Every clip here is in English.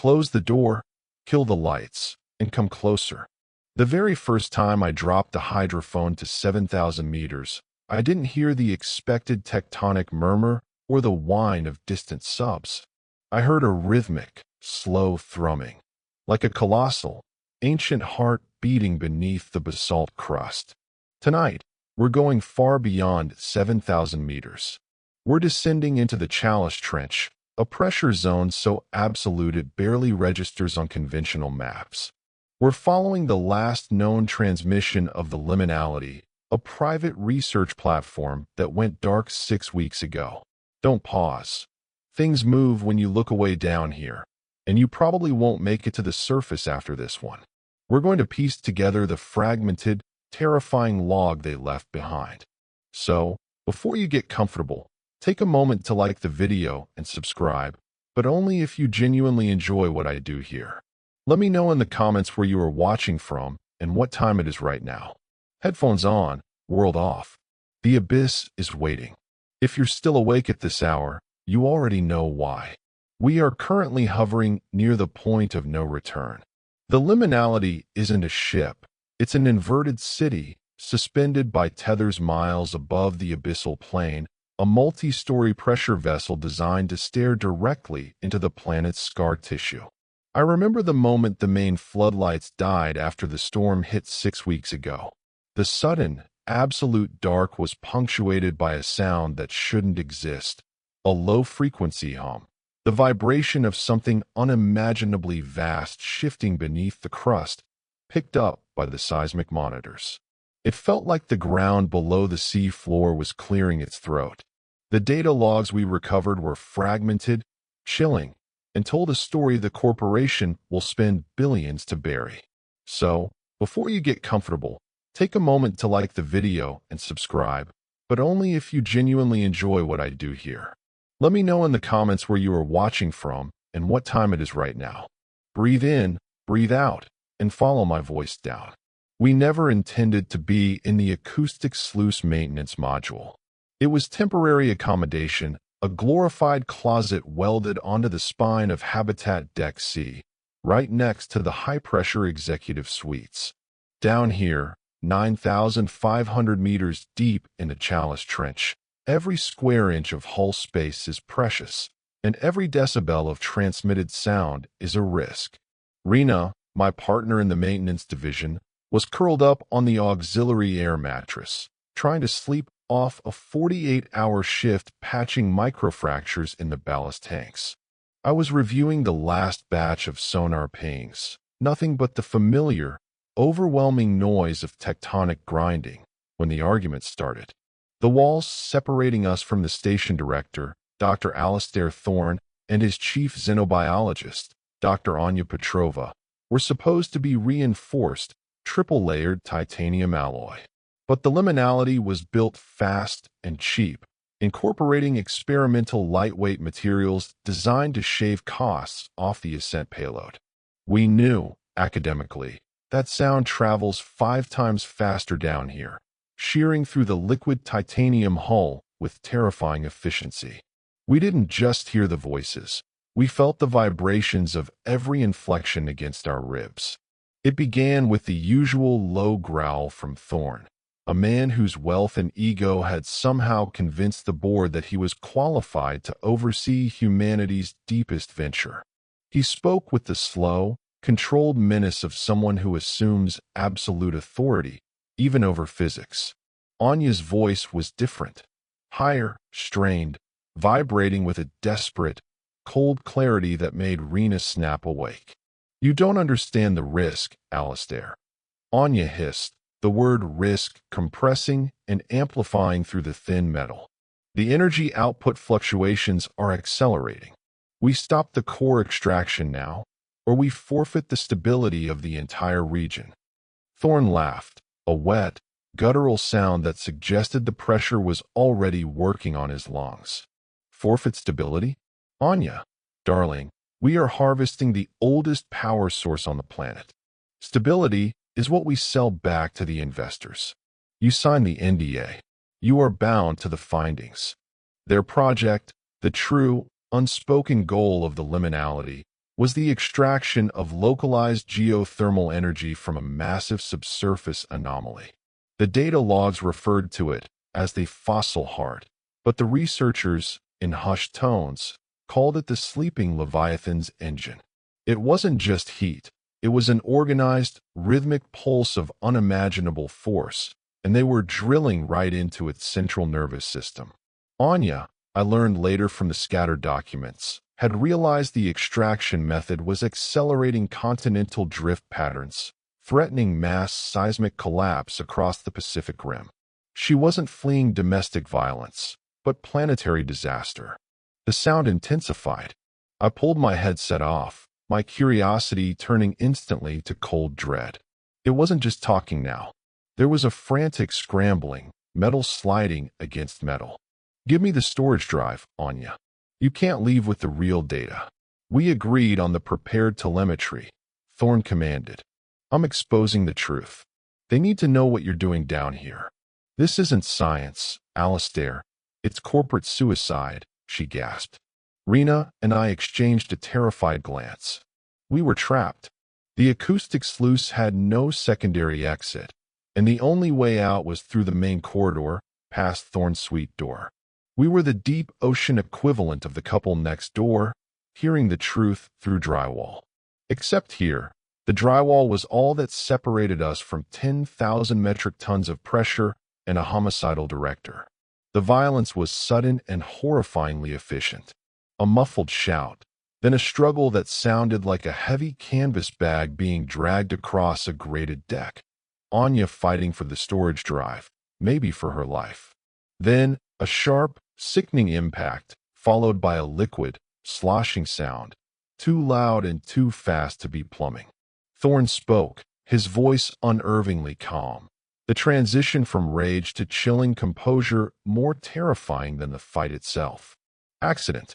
Close the door, kill the lights, and come closer. The very first time I dropped the hydrophone to 7,000 meters, I didn't hear the expected tectonic murmur or the whine of distant subs. I heard a rhythmic, slow thrumming, like a colossal, ancient heart beating beneath the basalt crust. Tonight, we're going far beyond 7,000 meters. We're descending into the Chalice Trench, a pressure zone so absolute it barely registers on conventional maps. We're following the last known transmission of the Liminality, a private research platform that went dark 6 weeks ago. Don't pause. Things move when you look away down here, and you probably won't make it to the surface after this one. We're going to piece together the fragmented, terrifying log they left behind. So, before you get comfortable, take a moment to like the video and subscribe, but only if you genuinely enjoy what I do here. Let me know in the comments where you are watching from and what time it is right now. Headphones on, world off. The abyss is waiting. If you're still awake at this hour, you already know why. We are currently hovering near the point of no return. The Liminality isn't a ship. It's an inverted city, suspended by tethers miles above the abyssal plain, a multi-story pressure vessel designed to stare directly into the planet's scar tissue. I remember the moment the main floodlights died after the storm hit 6 weeks ago. The sudden, absolute dark was punctuated by a sound that shouldn't exist, a low-frequency hum, the vibration of something unimaginably vast shifting beneath the crust, picked up by the seismic monitors. It felt like the ground below the sea floor was clearing its throat. The data logs we recovered were fragmented, chilling, and told a story the corporation will spend billions to bury. So, before you get comfortable, take a moment to like the video and subscribe, but only if you genuinely enjoy what I do here. Let me know in the comments where you are watching from and what time it is right now. Breathe in, breathe out, and follow my voice down. We never intended to be in the acoustic sluice maintenance module. It was temporary accommodation, a glorified closet welded onto the spine of Habitat Deck C, right next to the high-pressure executive suites. Down here, 9,500 meters deep in the Chalice Trench, every square inch of hull space is precious, and every decibel of transmitted sound is a risk. Rena, my partner in the maintenance division, was curled up on the auxiliary air mattress, trying to sleep off a 48-hour shift patching microfractures in the ballast tanks. I was reviewing the last batch of sonar pings, nothing but the familiar, overwhelming noise of tectonic grinding, when the argument started. The walls separating us from the station director, Dr. Alistair Thorne, and his chief xenobiologist, Dr. Anya Petrova, were supposed to be reinforced, triple-layered titanium alloy. But the Liminality was built fast and cheap, incorporating experimental lightweight materials designed to shave costs off the ascent payload. We knew, academically, that sound travels 5 times faster down here, shearing through the liquid titanium hull with terrifying efficiency. We didn't just hear the voices. We felt the vibrations of every inflection against our ribs. It began with the usual low growl from Thorne, a man whose wealth and ego had somehow convinced the board that he was qualified to oversee humanity's deepest venture. He spoke with the slow, controlled menace of someone who assumes absolute authority, even over physics. Anya's voice was different, higher, strained, vibrating with a desperate, cold clarity that made Rena snap awake. "You don't understand the risk, Alistair," Anya hissed, the word risk compressing and amplifying through the thin metal. "The energy output fluctuations are accelerating. We stop the core extraction now, or we forfeit the stability of the entire region." Thorne laughed, a wet, guttural sound that suggested the pressure was already working on his lungs. "Forfeit stability? Anya, darling, we are harvesting the oldest power source on the planet. Stability is what we sell back to the investors. You signed the NDA. You are bound to the findings." Their project, the true, unspoken goal of the Liminality, was the extraction of localized geothermal energy from a massive subsurface anomaly. The data logs referred to it as the fossil heart, but the researchers, in hushed tones, called it the sleeping Leviathan's engine. It wasn't just heat. It was an organized, rhythmic pulse of unimaginable force, and they were drilling right into its central nervous system. Anya, I learned later from the scattered documents, had realized the extraction method was accelerating continental drift patterns, threatening mass seismic collapse across the Pacific Rim. She wasn't fleeing domestic violence, but planetary disaster. The sound intensified. I pulled my headset off, my curiosity turning instantly to cold dread. It wasn't just talking now. There was a frantic scrambling, metal sliding against metal. "Give me the storage drive, Anya. You can't leave with the real data." We agreed on the prepared telemetry. Thorn commanded. "I'm exposing the truth. They need to know what you're doing down here." "This isn't science, Alistair. It's corporate suicide," she gasped. Rena and I exchanged a terrified glance. We were trapped. The acoustic sluice had no secondary exit, and the only way out was through the main corridor, past Thorn's suite door. We were the deep ocean equivalent of the couple next door, hearing the truth through drywall. Except here, the drywall was all that separated us from 10,000 metric tons of pressure and a homicidal director. The violence was sudden and horrifyingly efficient. A muffled shout, then a struggle that sounded like a heavy canvas bag being dragged across a grated deck. Anya fighting for the storage drive, maybe for her life. Then, a sharp, sickening impact, followed by a liquid, sloshing sound, too loud and too fast to be plumbing. Thorn spoke, his voice unnervingly calm. The transition from rage to chilling composure more terrifying than the fight itself. Accident.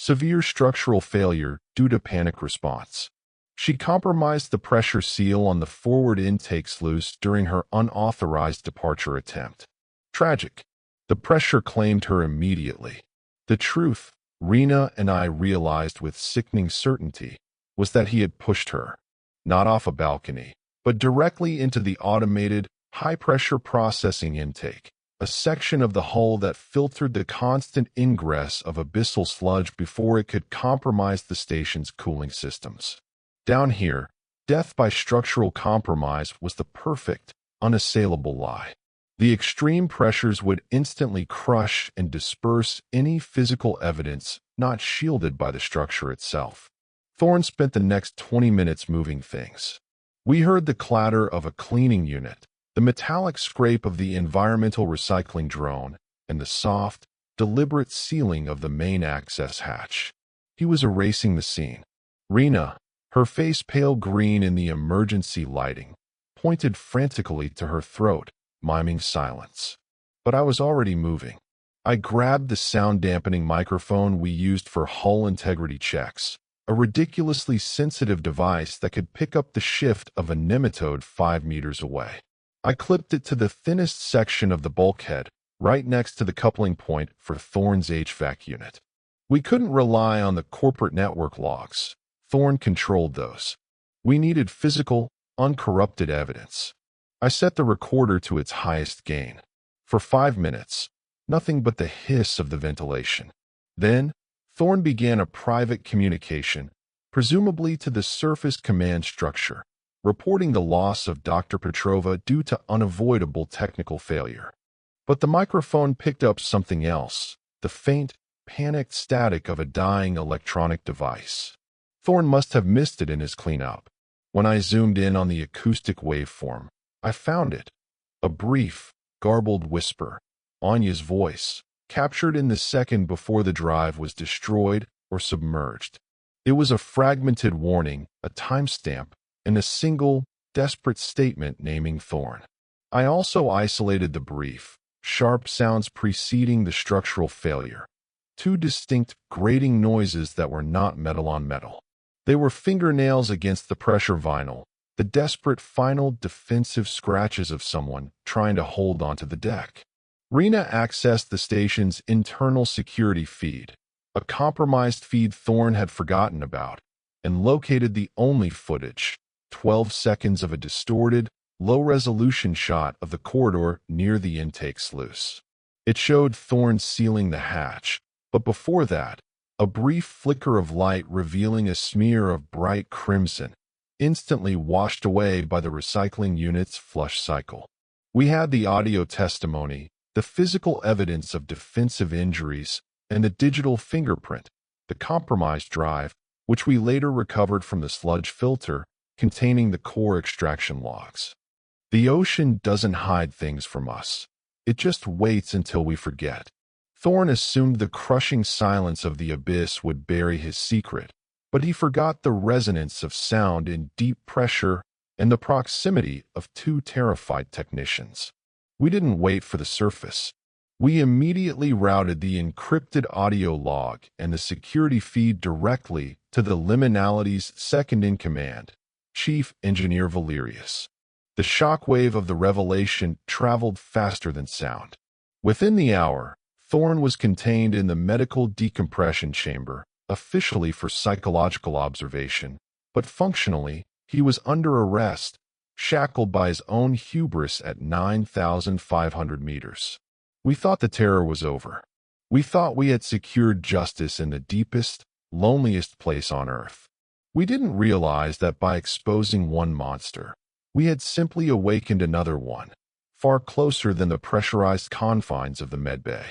Severe structural failure due to panic response. She compromised the pressure seal on the forward intake sluice during her unauthorized departure attempt. Tragic. The pressure claimed her immediately. The truth, Rena and I realized with sickening certainty, was that he had pushed her, not off a balcony, but directly into the automated, high-pressure processing intake, a section of the hull that filtered the constant ingress of abyssal sludge before it could compromise the station's cooling systems. Down here, death by structural compromise was the perfect, unassailable lie. The extreme pressures would instantly crush and disperse any physical evidence not shielded by the structure itself. Thorn spent the next 20 minutes moving things. We heard the clatter of a cleaning unit, the metallic scrape of the environmental recycling drone, and the soft, deliberate sealing of the main access hatch. He was erasing the scene. Rena, her face pale green in the emergency lighting, pointed frantically to her throat, miming silence. But I was already moving. I grabbed the sound-dampening microphone we used for hull integrity checks, a ridiculously sensitive device that could pick up the shift of a nematode 5 meters away. I clipped it to the thinnest section of the bulkhead, right next to the coupling point for Thorn's HVAC unit. We couldn't rely on the corporate network logs. Thorn controlled those. We needed physical, uncorrupted evidence. I set the recorder to its highest gain. For 5 minutes, nothing but the hiss of the ventilation. Then, Thorn began a private communication, presumably to the surface command structure, reporting the loss of Dr. Petrova due to unavoidable technical failure. But the microphone picked up something else, the faint, panicked static of a dying electronic device. Thorn must have missed it in his cleanup. When I zoomed in on the acoustic waveform, I found it. A brief, garbled whisper, Anya's voice, captured in the second before the drive was destroyed or submerged. It was a fragmented warning, a timestamp, and a single, desperate statement naming Thorn. I also isolated the brief, sharp sounds preceding the structural failure. 2 distinct, grating noises that were not metal on metal. They were fingernails against the pressure vinyl, the desperate final defensive scratches of someone trying to hold onto the deck. Rena accessed the station's internal security feed, a compromised feed Thorn had forgotten about. and located the only footage, 12 seconds of a distorted, low-resolution shot of the corridor near the intake sluice. It showed Thorne sealing the hatch, but before that, a brief flicker of light revealing a smear of bright crimson, instantly washed away by the recycling unit's flush cycle. We had the audio testimony, the physical evidence of defensive injuries, and the digital fingerprint, the compromised drive, which we later recovered from the sludge filter containing the core extraction logs. The ocean doesn't hide things from us. It just waits until we forget. Thorne assumed the crushing silence of the abyss would bury his secret, but he forgot the resonance of sound in deep pressure and the proximity of two terrified technicians. We didn't wait for the surface. We immediately routed the encrypted audio log and the security feed directly to the Liminality's second-in-command, Chief Engineer Valerius. The shockwave of the revelation traveled faster than sound. Within the hour, Thorne was contained in the medical decompression chamber, officially for psychological observation, but functionally, he was under arrest, shackled by his own hubris at 9,500 meters. We thought the terror was over. We thought we had secured justice in the deepest, loneliest place on Earth. We didn't realize that by exposing one monster, we had simply awakened another one, far closer than the pressurized confines of the medbay.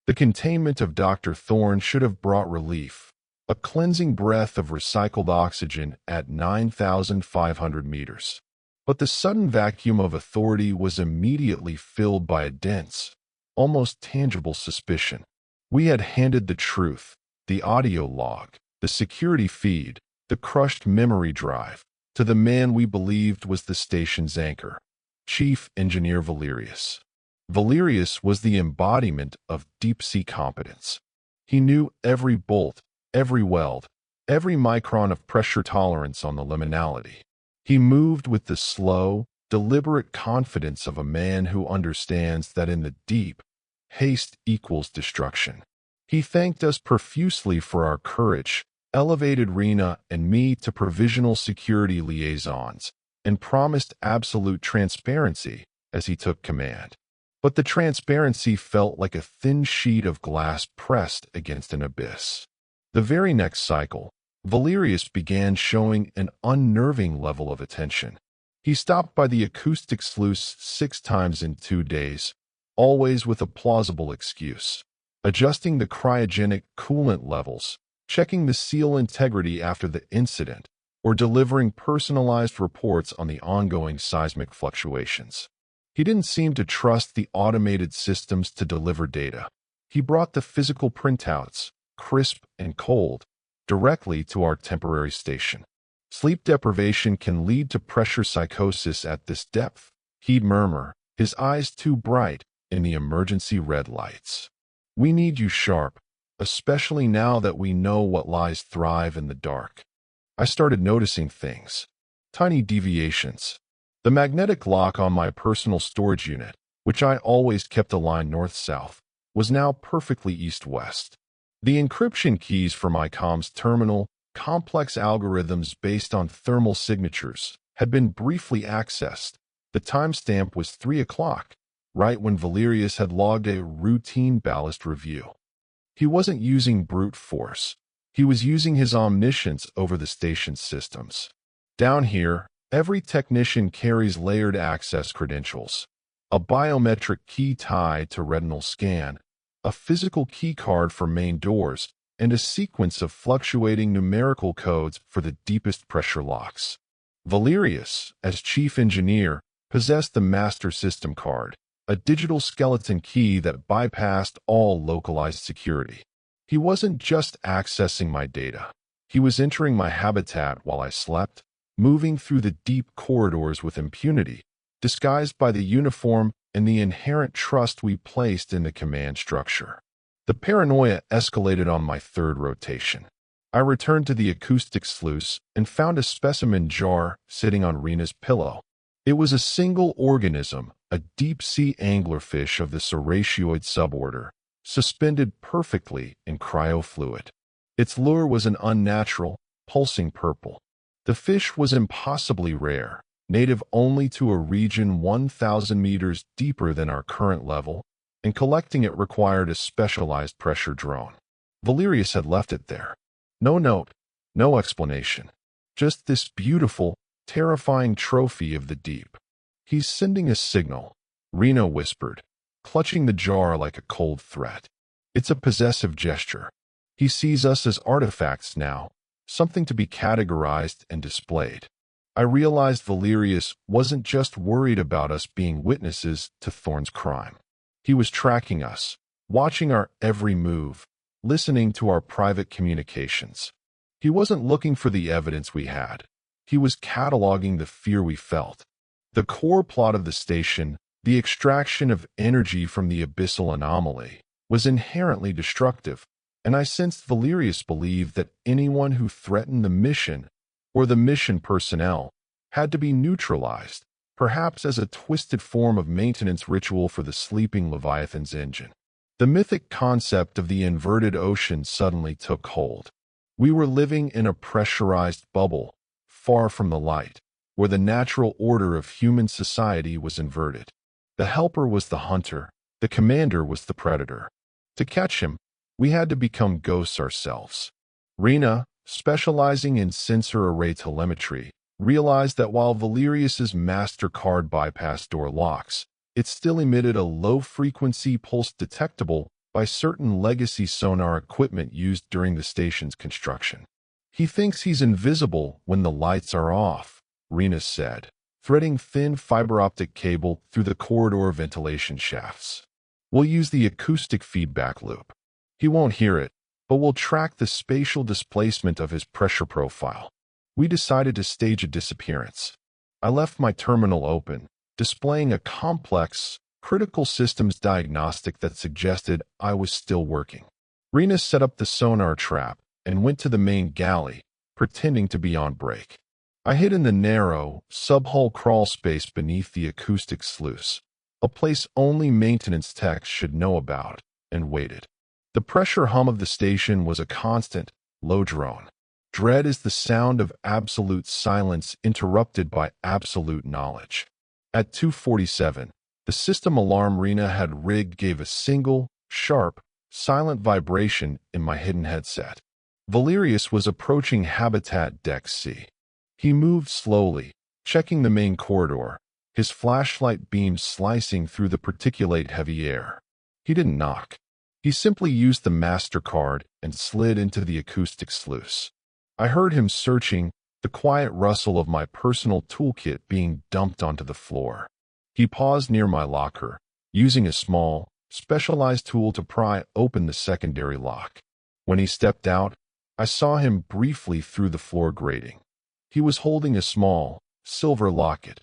The containment of Dr. Thorne should have brought relief, a cleansing breath of recycled oxygen at 9,500 meters. But the sudden vacuum of authority was immediately filled by a dense, almost tangible suspicion. We had handed the truth, the audio log, the security feed, the crushed memory drive, to the man we believed was the station's anchor, Chief Engineer Valerius. Valerius was the embodiment of deep-sea competence. He knew every bolt, every weld, every micron of pressure tolerance on the Liminality. He moved with the slow, deliberate confidence of a man who understands that in the deep, haste equals destruction. He thanked us profusely for our courage, elevated Rena and me to provisional security liaisons, and promised absolute transparency as he took command. But the transparency felt like a thin sheet of glass pressed against an abyss. The very next cycle, Valerius began showing an unnerving level of attention. He stopped by the acoustic sluice 6 times in 2 days, always with a plausible excuse, adjusting the cryogenic coolant levels, checking the seal integrity after the incident, or delivering personalized reports on the ongoing seismic fluctuations. He didn't seem to trust the automated systems to deliver data. He brought the physical printouts, crisp and cold, directly to our temporary station. Sleep deprivation can lead to pressure psychosis at this depth, he'd murmur, his eyes too bright in the emergency red lights. We need you sharp, especially now that we know what lies thrive in the dark. I started noticing things. Tiny deviations. The magnetic lock on my personal storage unit, which I always kept aligned north-south, was now perfectly east-west. The encryption keys for my comms terminal, complex algorithms based on thermal signatures, had been briefly accessed. The timestamp was 3 o'clock, right when Valerius had logged a routine ballast review. He wasn't using brute force. He was using his omniscience over the station's systems. Down here, every technician carries layered access credentials, a biometric key tied to retinal scan, a physical key card for main doors, and a sequence of fluctuating numerical codes for the deepest pressure locks. Valerius, as chief engineer, possessed the master system card, a digital skeleton key that bypassed all localized security. He wasn't just accessing my data. He was entering my habitat while I slept, moving through the deep corridors with impunity, disguised by the uniform and the inherent trust we placed in the command structure. The paranoia escalated on my 3rd rotation. I returned to the acoustic sluice and found a specimen jar sitting on Rena's pillow. It was a single organism, a deep-sea anglerfish of the serratioid suborder, suspended perfectly in cryofluid. Its lure was an unnatural, pulsing purple. The fish was impossibly rare, native only to a region 1,000 meters deeper than our current level, and collecting it required a specialized pressure drone. Valerius had left it there. No note, no explanation. Just this beautiful, terrifying trophy of the deep. "He's sending a signal," Rena whispered, clutching the jar like a cold threat. "It's a possessive gesture. He sees us as artifacts now, something to be categorized and displayed." I realized Valerius wasn't just worried about us being witnesses to Thorn's crime. He was tracking us, watching our every move, listening to our private communications. He wasn't looking for the evidence we had. He was cataloging the fear we felt. The core plot of the station, the extraction of energy from the abyssal anomaly, was inherently destructive, and I sensed Valerius believed that anyone who threatened the mission, or the mission personnel, had to be neutralized, perhaps as a twisted form of maintenance ritual for the sleeping Leviathan's engine. The mythic concept of the inverted ocean suddenly took hold. We were living in a pressurized bubble, far from the light, where the natural order of human society was inverted. The helper was the hunter, the commander was the predator. To catch him, we had to become ghosts ourselves. Rena, specializing in sensor array telemetry, realized that while Valerius's MasterCard bypassed door locks, it still emitted a low-frequency pulse detectable by certain legacy sonar equipment used during the station's construction. "He thinks he's invisible when the lights are off," Rena said, threading thin fiber-optic cable through the corridor ventilation shafts. "We'll use the acoustic feedback loop. He won't hear it, but we'll track the spatial displacement of his pressure profile." We decided to stage a disappearance. I left my terminal open, displaying a complex, critical systems diagnostic that suggested I was still working. Rena set up the sonar trap and went to the main galley, pretending to be on break. I hid in the narrow, sub-hull crawl space beneath the acoustic sluice, a place only maintenance techs should know about, and waited. The pressure hum of the station was a constant, low drone. Dread is the sound of absolute silence interrupted by absolute knowledge. At 2:47, the system alarm Rena had rigged gave a single, sharp, silent vibration in my hidden headset. Valerius was approaching Habitat Deck C. He moved slowly, checking the main corridor, his flashlight beams slicing through the particulate-heavy air. He didn't knock. He simply used the MasterCard and slid into the acoustic sluice. I heard him searching, the quiet rustle of my personal toolkit being dumped onto the floor. He paused near my locker, using a small, specialized tool to pry open the secondary lock. When he stepped out, I saw him briefly through the floor grating. He was holding a small, silver locket,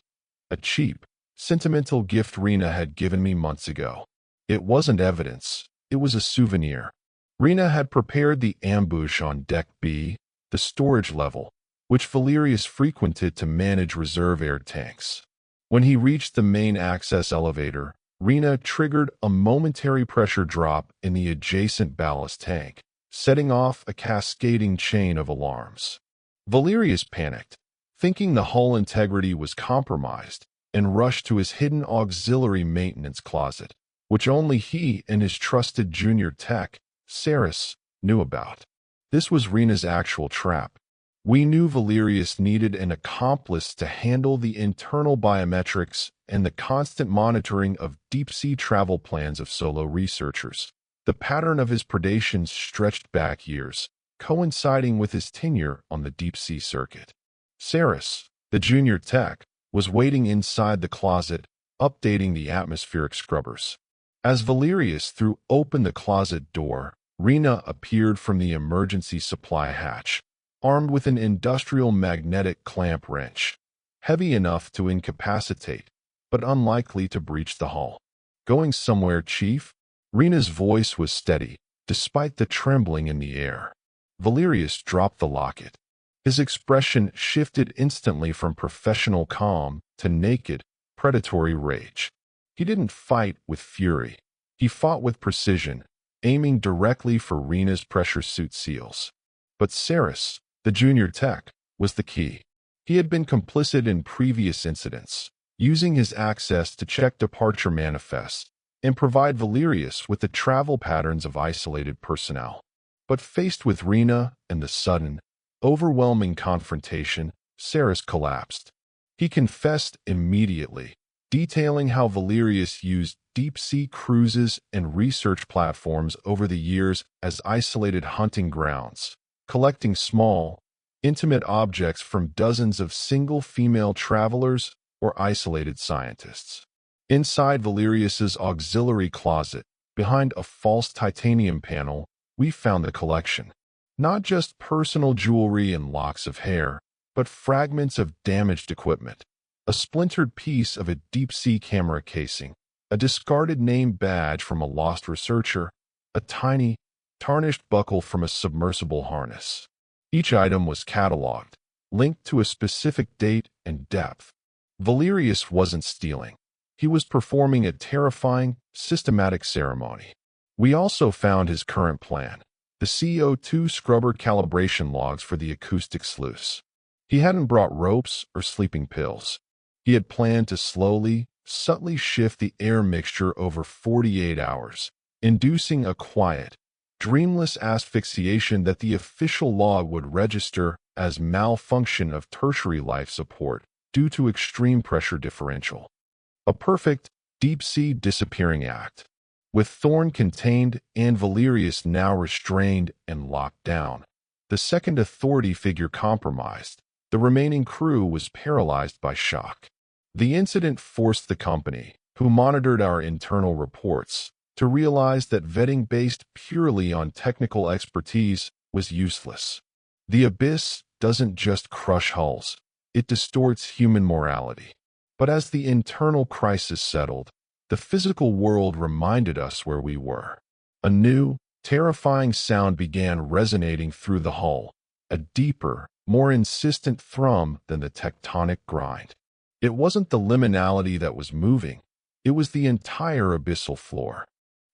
a cheap, sentimental gift Rena had given me months ago. It wasn't evidence, it was a souvenir. Rena had prepared the ambush on Deck B, the storage level, which Valerius frequented to manage reserve air tanks. When he reached the main access elevator, Rena triggered a momentary pressure drop in the adjacent ballast tank, setting off a cascading chain of alarms. Valerius panicked, thinking the hull integrity was compromised, and rushed to his hidden auxiliary maintenance closet, which only he and his trusted junior tech, Saris, knew about. This was Rena's actual trap. We knew Valerius needed an accomplice to handle the internal biometrics and the constant monitoring of deep-sea travel plans of solo researchers. The pattern of his predations stretched back years, coinciding with his tenure on the deep-sea circuit. Saris, the junior tech, was waiting inside the closet, updating the atmospheric scrubbers. As Valerius threw open the closet door, Rena appeared from the emergency supply hatch, armed with an industrial magnetic clamp wrench, heavy enough to incapacitate, but unlikely to breach the hull. "Going somewhere, Chief?" Rena's voice was steady, despite the trembling in the air. Valerius dropped the locket. His expression shifted instantly from professional calm to naked, predatory rage. He didn't fight with fury. He fought with precision, aiming directly for Rena's pressure suit seals. But Saris, The junior tech was the key. He had been complicit in previous incidents, using his access to check departure manifests and provide Valerius with the travel patterns of isolated personnel. But faced with Rena and the sudden, overwhelming confrontation, Saris collapsed. He confessed immediately, detailing how Valerius used deep-sea cruises and research platforms over the years as isolated hunting grounds, collecting small, intimate objects from dozens of single female travelers or isolated scientists. Inside Valerius's auxiliary closet, behind a false titanium panel, we found the collection. Not just personal jewelry and locks of hair, but fragments of damaged equipment. A splintered piece of a deep-sea camera casing, a discarded name badge from a lost researcher, a tiny, tarnished buckle from a submersible harness. Each item was cataloged, linked to a specific date and depth. Valerius wasn't stealing. He was performing a terrifying, systematic ceremony. We also found his current plan, the CO2 scrubber calibration logs for the acoustic sluice. He hadn't brought ropes or sleeping pills. He had planned to slowly, subtly shift the air mixture over 48 hours, inducing a quiet, dreamless asphyxiation that the official log would register as malfunction of tertiary life support due to extreme pressure differential. A perfect, deep-sea disappearing act, with Thorn contained and Valerius now restrained and locked down. The second authority figure compromised. The remaining crew was paralyzed by shock. The incident forced the company, who monitored our internal reports, to realize that vetting based purely on technical expertise was useless. The abyss doesn't just crush hulls, it distorts human morality. But as the internal crisis settled, the physical world reminded us where we were. A new, terrifying sound began resonating through the hull, a deeper, more insistent thrum than the tectonic grind. It wasn't the liminality that was moving, it was the entire abyssal floor.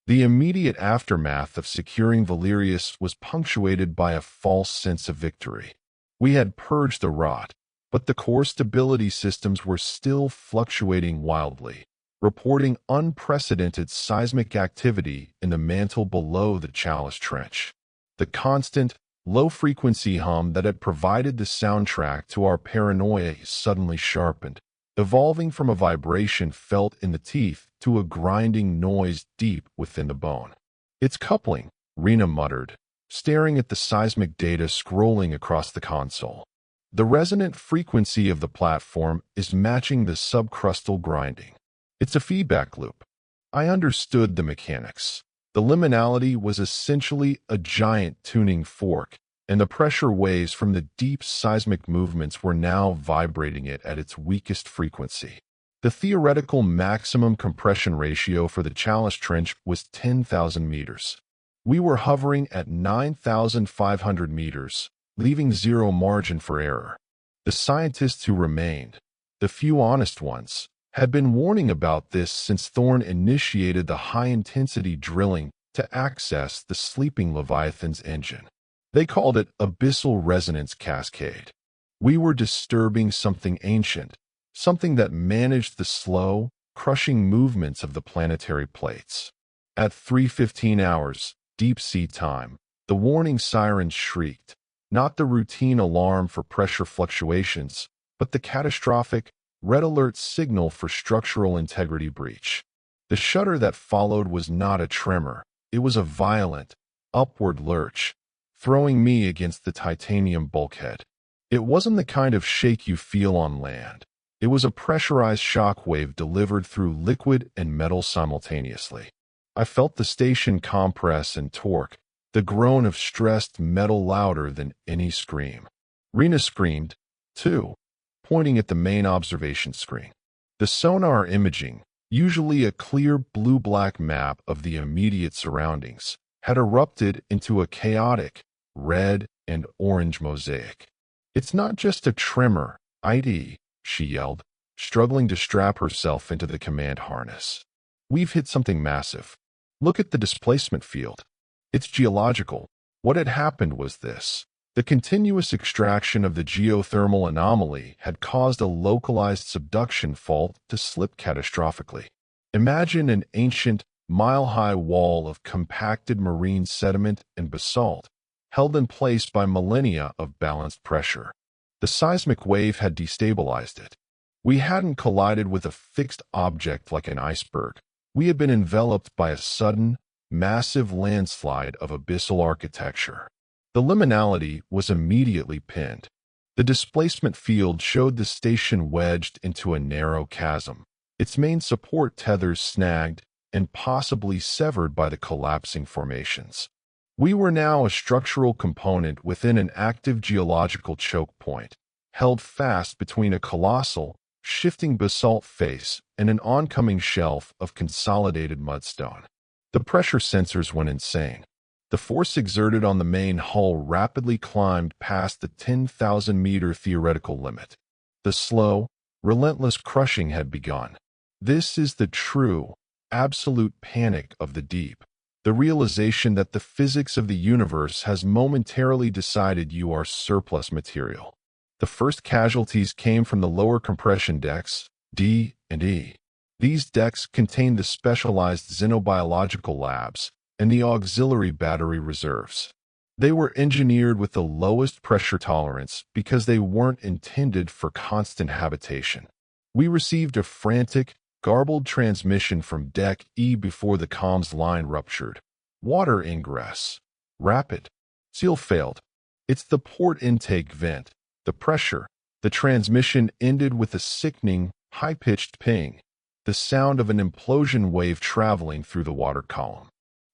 The immediate aftermath of securing Valerius was punctuated by a false sense of victory. We had purged the rot, but the core stability systems were still fluctuating wildly, reporting unprecedented seismic activity in the mantle below the Chalice Trench. The constant, low-frequency hum that had provided the soundtrack to our paranoia suddenly sharpened, evolving from a vibration felt in the teeth to a grinding noise deep within the bone. "It's coupling," Rena muttered, staring at the seismic data scrolling across the console. "The resonant frequency of the platform is matching the subcrustal grinding. It's a feedback loop." I understood the mechanics. The liminality was essentially a giant tuning fork, and the pressure waves from the deep seismic movements were now vibrating it at its weakest frequency. The theoretical maximum compression ratio for the Chalice Trench was 10,000 meters. We were hovering at 9,500 meters, leaving zero margin for error. The scientists who remained, the few honest ones, had been warning about this since Thorn initiated the high-intensity drilling to access the sleeping Leviathan's engine. They called it abyssal resonance cascade. We were disturbing something ancient, something that managed the slow, crushing movements of the planetary plates. At 3:15 hours, deep-sea time, the warning sirens shrieked, not the routine alarm for pressure fluctuations, but the catastrophic, red alert signal for structural integrity breach. The shudder that followed was not a tremor, it was a violent, upward lurch, throwing me against the titanium bulkhead. It wasn't the kind of shake you feel on land. It was a pressurized shock wave delivered through liquid and metal simultaneously. I felt the station compress and torque, the groan of stressed metal louder than any scream. Rena screamed, too, pointing at the main observation screen. The sonar imaging, usually a clear blue-black map of the immediate surroundings, had erupted into a chaotic, red and orange mosaic. "It's not just a tremor, ID," she yelled, struggling to strap herself into the command harness. "We've hit something massive. Look at the displacement field. It's geological. What had happened was this. The continuous extraction of the geothermal anomaly had caused a localized subduction fault to slip catastrophically. Imagine an ancient, mile-high wall of compacted marine sediment and basalt, held in place by millennia of balanced pressure. The seismic wave had destabilized it. We hadn't collided with a fixed object like an iceberg. We had been enveloped by a sudden, massive landslide of abyssal architecture. The liminality was immediately pinned. The displacement field showed the station wedged into a narrow chasm, its main support tethers snagged and possibly severed by the collapsing formations. We were now a structural component within an active geological choke point, held fast between a colossal, shifting basalt face and an oncoming shelf of consolidated mudstone. The pressure sensors went insane. The force exerted on the main hull rapidly climbed past the 10,000-meter theoretical limit. The slow, relentless crushing had begun. This is the true, absolute panic of the deep. The realization that the physics of the universe has momentarily decided you are surplus material. The first casualties came from the lower compression decks, D and E. These decks contained the specialized xenobiological labs and the auxiliary battery reserves. They were engineered with the lowest pressure tolerance because they weren't intended for constant habitation. We received a frantic, garbled transmission from Deck E before the comms line ruptured. Water ingress. Rapid. Seal failed. It's the port intake vent. The pressure. The transmission ended with a sickening, high-pitched ping, the sound of an implosion wave traveling through the water column.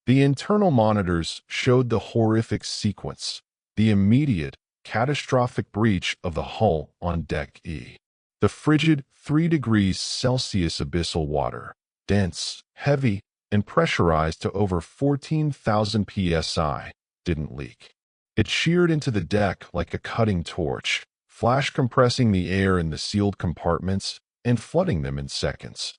The internal monitors showed the horrific sequence, the immediate, catastrophic breach of the hull on Deck E. The frigid 3 degrees Celsius abyssal water, dense, heavy, and pressurized to over 14,000 psi, didn't leak. It sheared into the deck like a cutting torch, flash compressing the air in the sealed compartments and flooding them in seconds.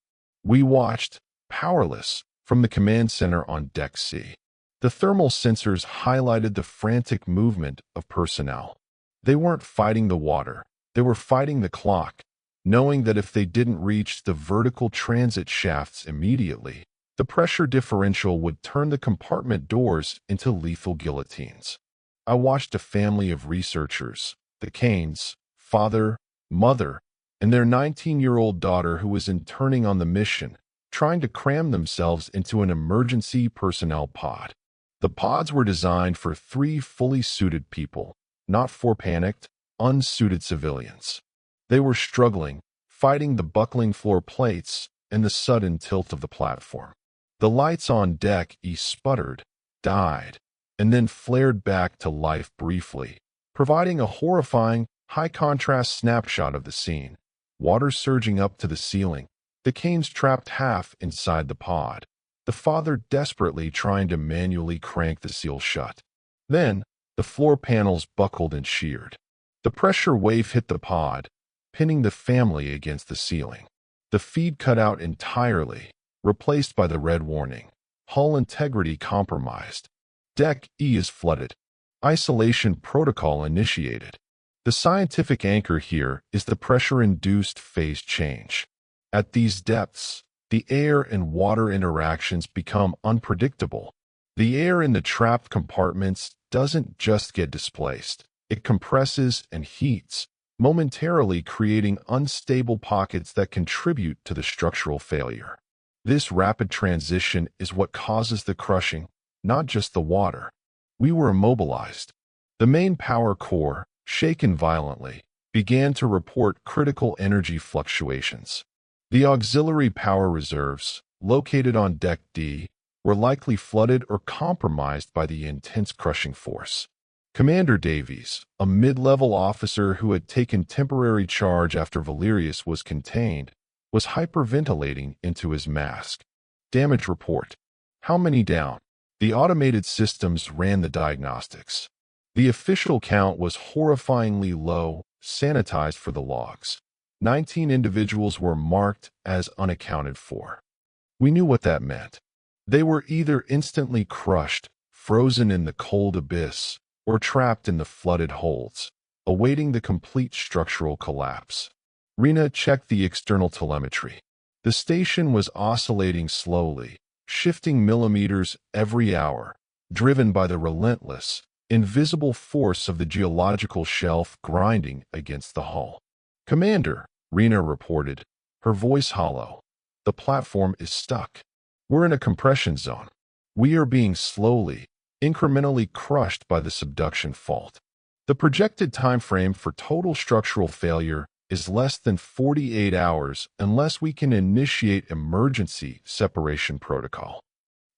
We watched, powerless, from the command center on Deck C. The thermal sensors highlighted the frantic movement of personnel. They weren't fighting the water, they were fighting the clock, knowing that if they didn't reach the vertical transit shafts immediately, the pressure differential would turn the compartment doors into lethal guillotines. I watched a family of researchers, the Kanes, father, mother, and their 19-year-old daughter who was interning on the mission, trying to cram themselves into an emergency personnel pod. The pods were designed for 3 fully suited people, not 4 panicked, unsuited civilians. They were struggling, fighting the buckling floor plates and the sudden tilt of the platform. The lights on Deck E sputtered, died, and then flared back to life briefly, providing a horrifying, high-contrast snapshot of the scene. Water surging up to the ceiling, the Kanes trapped half inside the pod, the father desperately trying to manually crank the seal shut. Then, the floor panels buckled and sheared. The pressure wave hit the pod, pinning the family against the ceiling. The feed cut out entirely, replaced by the red warning. Hull integrity compromised. Deck E is flooded. Isolation protocol initiated. The scientific anchor here is the pressure-induced phase change. At these depths, the air and water interactions become unpredictable. The air in the trapped compartments doesn't just get displaced. It compresses and heats, momentarily creating unstable pockets that contribute to the structural failure. This rapid transition is what causes the crushing, not just the water. We were immobilized. The main power core, shaken violently, began to report critical energy fluctuations. The auxiliary power reserves, located on Deck D, were likely flooded or compromised by the intense crushing force. Commander Davies, a mid-level officer who had taken temporary charge after Valerius was contained, was hyperventilating into his mask. Damage report. How many down? The automated systems ran the diagnostics. The official count was horrifyingly low, sanitized for the logs. 19 individuals were marked as unaccounted for. We knew what that meant. They were either instantly crushed, frozen in the cold abyss, or trapped in the flooded holds, awaiting the complete structural collapse. Rena checked the external telemetry. The station was oscillating slowly, shifting millimeters every hour, driven by the relentless, invisible force of the geological shelf grinding against the hull. "Commander," Rena reported, her voice hollow, "the platform is stuck. We're in a compression zone. We are being slowly, incrementally crushed by the subduction fault. The projected time frame for total structural failure is less than 48 hours unless we can initiate emergency separation protocol."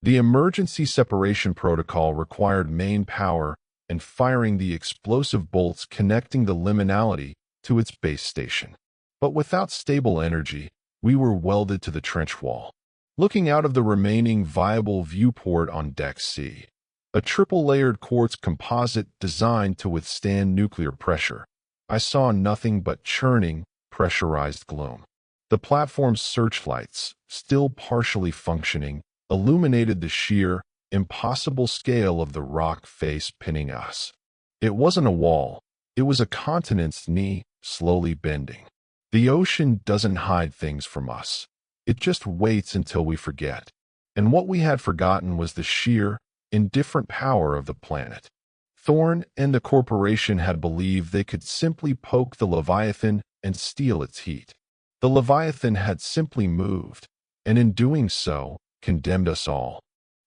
The emergency separation protocol required main power and firing the explosive bolts connecting the Liminality to its base station. But without stable energy, we were welded to the trench wall. Looking out of the remaining viable viewport on Deck C, a triple-layered quartz composite designed to withstand nuclear pressure, I saw nothing but churning, pressurized gloom. The platform's searchlights, still partially functioning, illuminated the sheer, impossible scale of the rock face pinning us. It wasn't a wall. It was a continent's knee, slowly bending. The ocean doesn't hide things from us. It just waits until we forget. And what we had forgotten was the sheer, indifferent power of the planet. Thorne and the corporation had believed they could simply poke the Leviathan and steal its heat. The Leviathan had simply moved, and in doing so, condemned us all.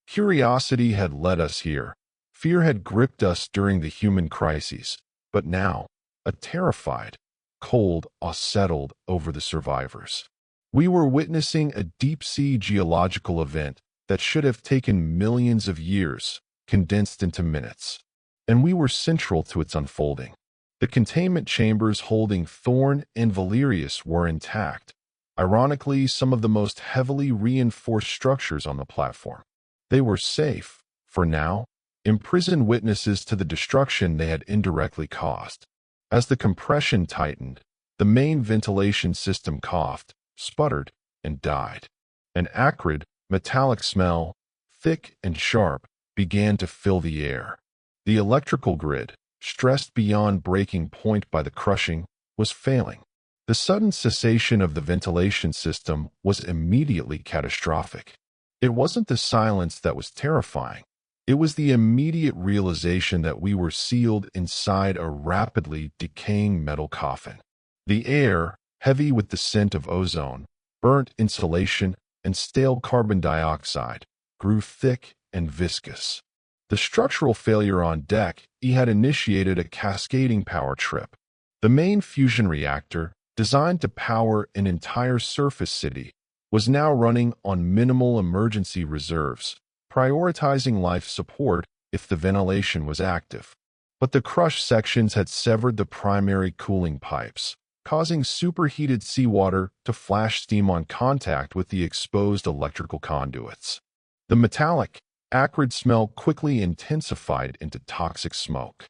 Curiosity had led us here. Fear had gripped us during the human crises. But now, a terrified, cold awe settled over the survivors. We were witnessing a deep-sea geological event that should have taken millions of years, condensed into minutes. And we were central to its unfolding. The containment chambers holding Thorne and Valerius were intact. Ironically, some of the most heavily reinforced structures on the platform. They were safe, for now, imprisoned witnesses to the destruction they had indirectly caused. As the compression tightened, the main ventilation system coughed, sputtered, and died. An acrid, metallic smell, thick and sharp, began to fill the air. The electrical grid, stressed beyond breaking point by the crushing, was failing. The sudden cessation of the ventilation system was immediately catastrophic. It wasn't the silence that was terrifying. It was the immediate realization that we were sealed inside a rapidly decaying metal coffin. The air, heavy with the scent of ozone, burnt insulation, and stale carbon dioxide, grew thick and viscous. The structural failure on deck had initiated a cascading power trip. The main fusion reactor, designed to power an entire surface city, was now running on minimal emergency reserves, prioritizing life support if the ventilation was active. But the crushed sections had severed the primary cooling pipes, causing superheated seawater to flash steam on contact with the exposed electrical conduits. The metallic, acrid smell quickly intensified into toxic smoke.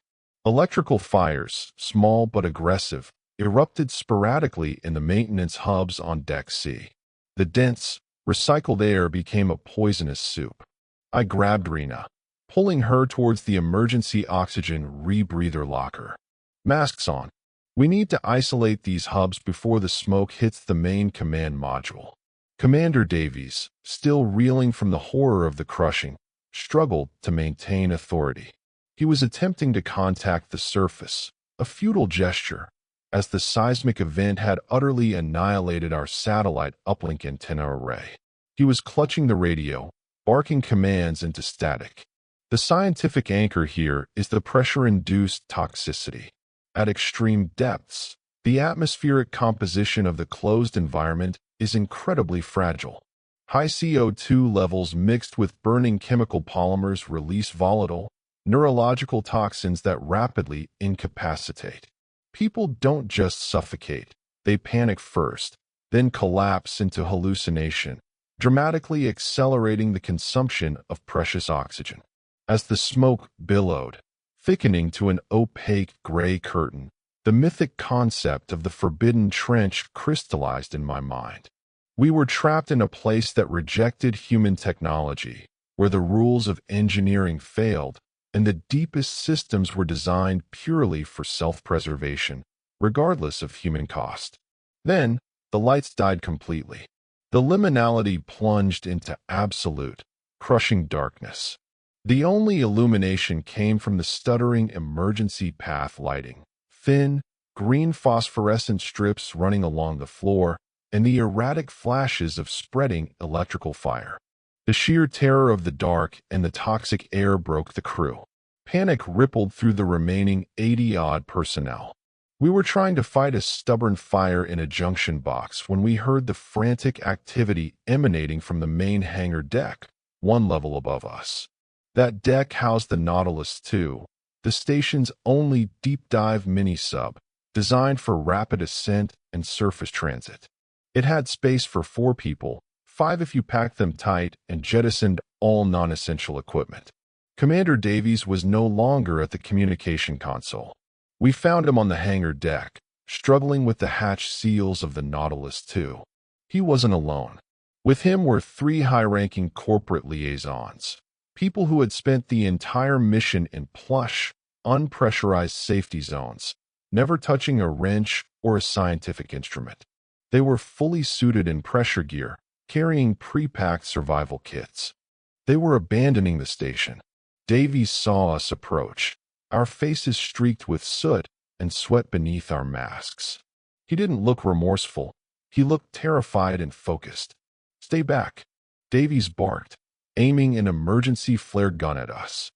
Electrical fires, small but aggressive, erupted sporadically in the maintenance hubs on Deck C. The dense, recycled air became a poisonous soup. I grabbed Rena, pulling her towards the emergency oxygen rebreather locker. "Masks on. We need to isolate these hubs before the smoke hits the main command module." Commander Davies, still reeling from the horror of the crushing, struggled to maintain authority. He was attempting to contact the surface, a futile gesture, as the seismic event had utterly annihilated our satellite uplink antenna array. He was clutching the radio, barking commands into static. The scientific anchor here is the pressure-induced toxicity. At extreme depths, the atmospheric composition of the closed environment is incredibly fragile. High CO2 levels mixed with burning chemical polymers release volatile, neurological toxins that rapidly incapacitate. People don't just suffocate, they panic first, then collapse into hallucination, dramatically accelerating the consumption of precious oxygen. As the smoke billowed, thickening to an opaque gray curtain, the mythic concept of the forbidden trench crystallized in my mind. We were trapped in a place that rejected human technology, where the rules of engineering failed, and the deepest systems were designed purely for self-preservation, regardless of human cost. Then, the lights died completely. The liminality plunged into absolute, crushing darkness. The only illumination came from the stuttering emergency path lighting, thin, green phosphorescent strips running along the floor, and the erratic flashes of spreading electrical fire. The sheer terror of the dark and the toxic air broke the crew. Panic rippled through the remaining 80-odd personnel. We were trying to fight a stubborn fire in a junction box when we heard the frantic activity emanating from the main hangar deck, one level above us. That deck housed the Nautilus II, the station's only deep-dive mini-sub, designed for rapid ascent and surface transit. It had space for 4 people, 5 if you packed them tight, and jettisoned all non-essential equipment. Commander Davies was no longer at the communication console. We found him on the hangar deck, struggling with the hatch seals of the Nautilus II. He wasn't alone. With him were 3 high-ranking corporate liaisons, people who had spent the entire mission in plush, unpressurized safety zones, never touching a wrench or a scientific instrument. They were fully suited in pressure gear, carrying pre-packed survival kits. They were abandoning the station. Davies saw us approach, our faces streaked with soot and sweat beneath our masks. He didn't look remorseful. He looked terrified and focused. "Stay back," Davies barked, aiming an emergency flare gun at us.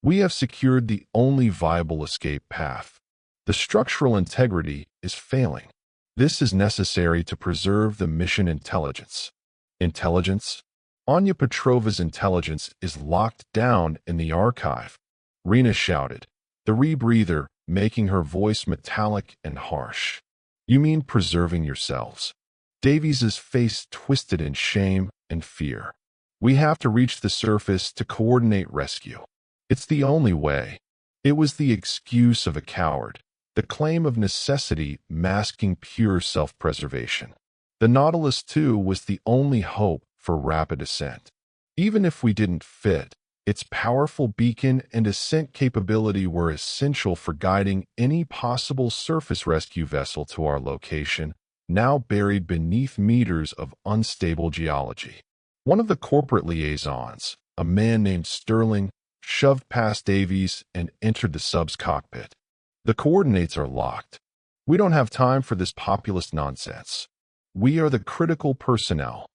"We have secured the only viable escape path. The structural integrity is failing. This is necessary to preserve the mission intelligence." Intelligence? Anya Petrova's intelligence is locked down in the archive, Rena shouted, the rebreather making her voice metallic and harsh. "You mean preserving yourselves?" Davies's face twisted in shame and fear. "We have to reach the surface to coordinate rescue. It's the only way." It was the excuse of a coward, the claim of necessity masking pure self-preservation. The Nautilus II was the only hope for rapid ascent. Even if we didn't fit, its powerful beacon and ascent capability were essential for guiding any possible surface rescue vessel to our location, now buried beneath meters of unstable geology. One of the corporate liaisons, a man named Sterling, shoved past Davies and entered the sub's cockpit. "The coordinates are locked. We don't have time for this populist nonsense. We are the critical personnel."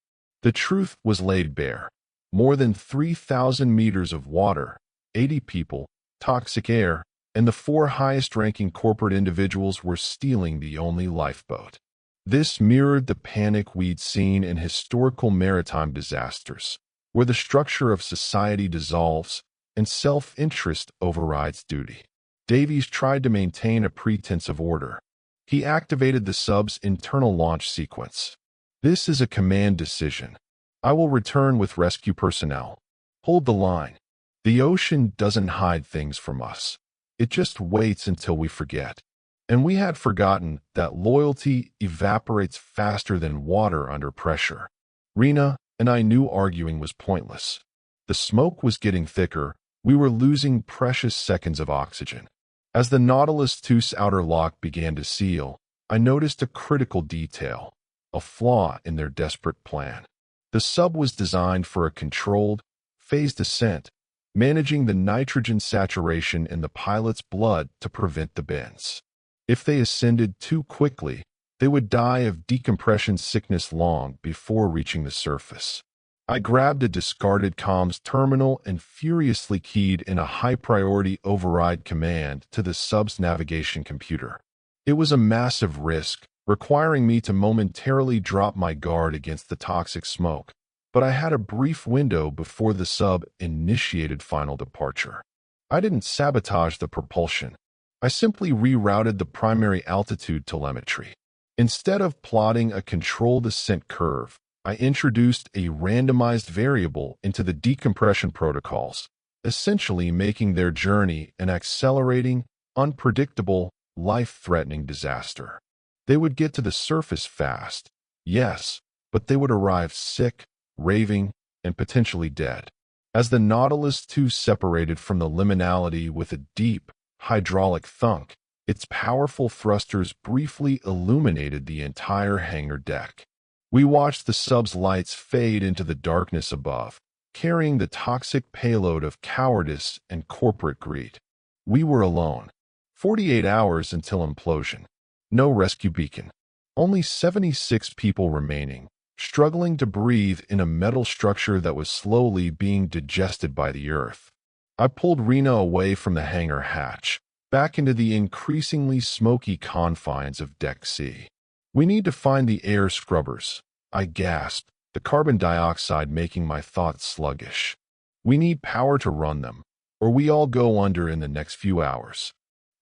The truth was laid bare. More than 3,000 meters of water, 80 people, toxic air, and the 4 highest-ranking corporate individuals were stealing the only lifeboat. This mirrored the panic we'd seen in historical maritime disasters, where the structure of society dissolves and self-interest overrides duty. Davies tried to maintain a pretense of order. He activated the sub's internal launch sequence. "This is a command decision. I will return with rescue personnel. Hold the line. The ocean doesn't hide things from us. It just waits until we forget." And we had forgotten that loyalty evaporates faster than water under pressure. Rena and I knew arguing was pointless. The smoke was getting thicker. We were losing precious seconds of oxygen. As the Nautilus II's outer lock began to seal, I noticed a critical detail, a flaw in their desperate plan. The sub was designed for a controlled, phased ascent, managing the nitrogen saturation in the pilot's blood to prevent the bends. If they ascended too quickly, they would die of decompression sickness long before reaching the surface. I grabbed a discarded comms terminal and furiously keyed in a high-priority override command to the sub's navigation computer. It was a massive risk, requiring me to momentarily drop my guard against the toxic smoke, but I had a brief window before the sub initiated final departure. I didn't sabotage the propulsion. I simply rerouted the primary altitude telemetry. Instead of plotting a controlled ascent curve, I introduced a randomized variable into the decompression protocols, essentially making their journey an accelerating, unpredictable, life-threatening disaster. They would get to the surface fast, yes, but they would arrive sick, raving, and potentially dead. As the Nautilus II separated from the Liminality with a deep, hydraulic thunk, its powerful thrusters briefly illuminated the entire hangar deck. We watched the sub's lights fade into the darkness above, carrying the toxic payload of cowardice and corporate greed. We were alone. 48 hours until implosion. No rescue beacon. Only 76 people remaining, struggling to breathe in a metal structure that was slowly being digested by the earth. I pulled Rena away from the hangar hatch, back into the increasingly smoky confines of Deck C. "We need to find the air scrubbers," I gasped, the carbon dioxide making my thoughts sluggish. "We need power to run them, or we all go under in the next few hours."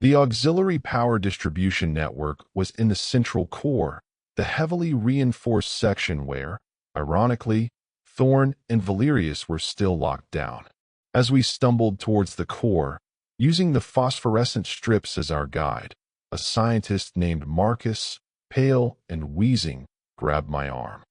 The auxiliary power distribution network was in the central core, the heavily reinforced section where, ironically, Thorn and Valerius were still locked down. As we stumbled towards the core, using the phosphorescent strips as our guide, a scientist named Marcus, pale and wheezing, grabbed my arm.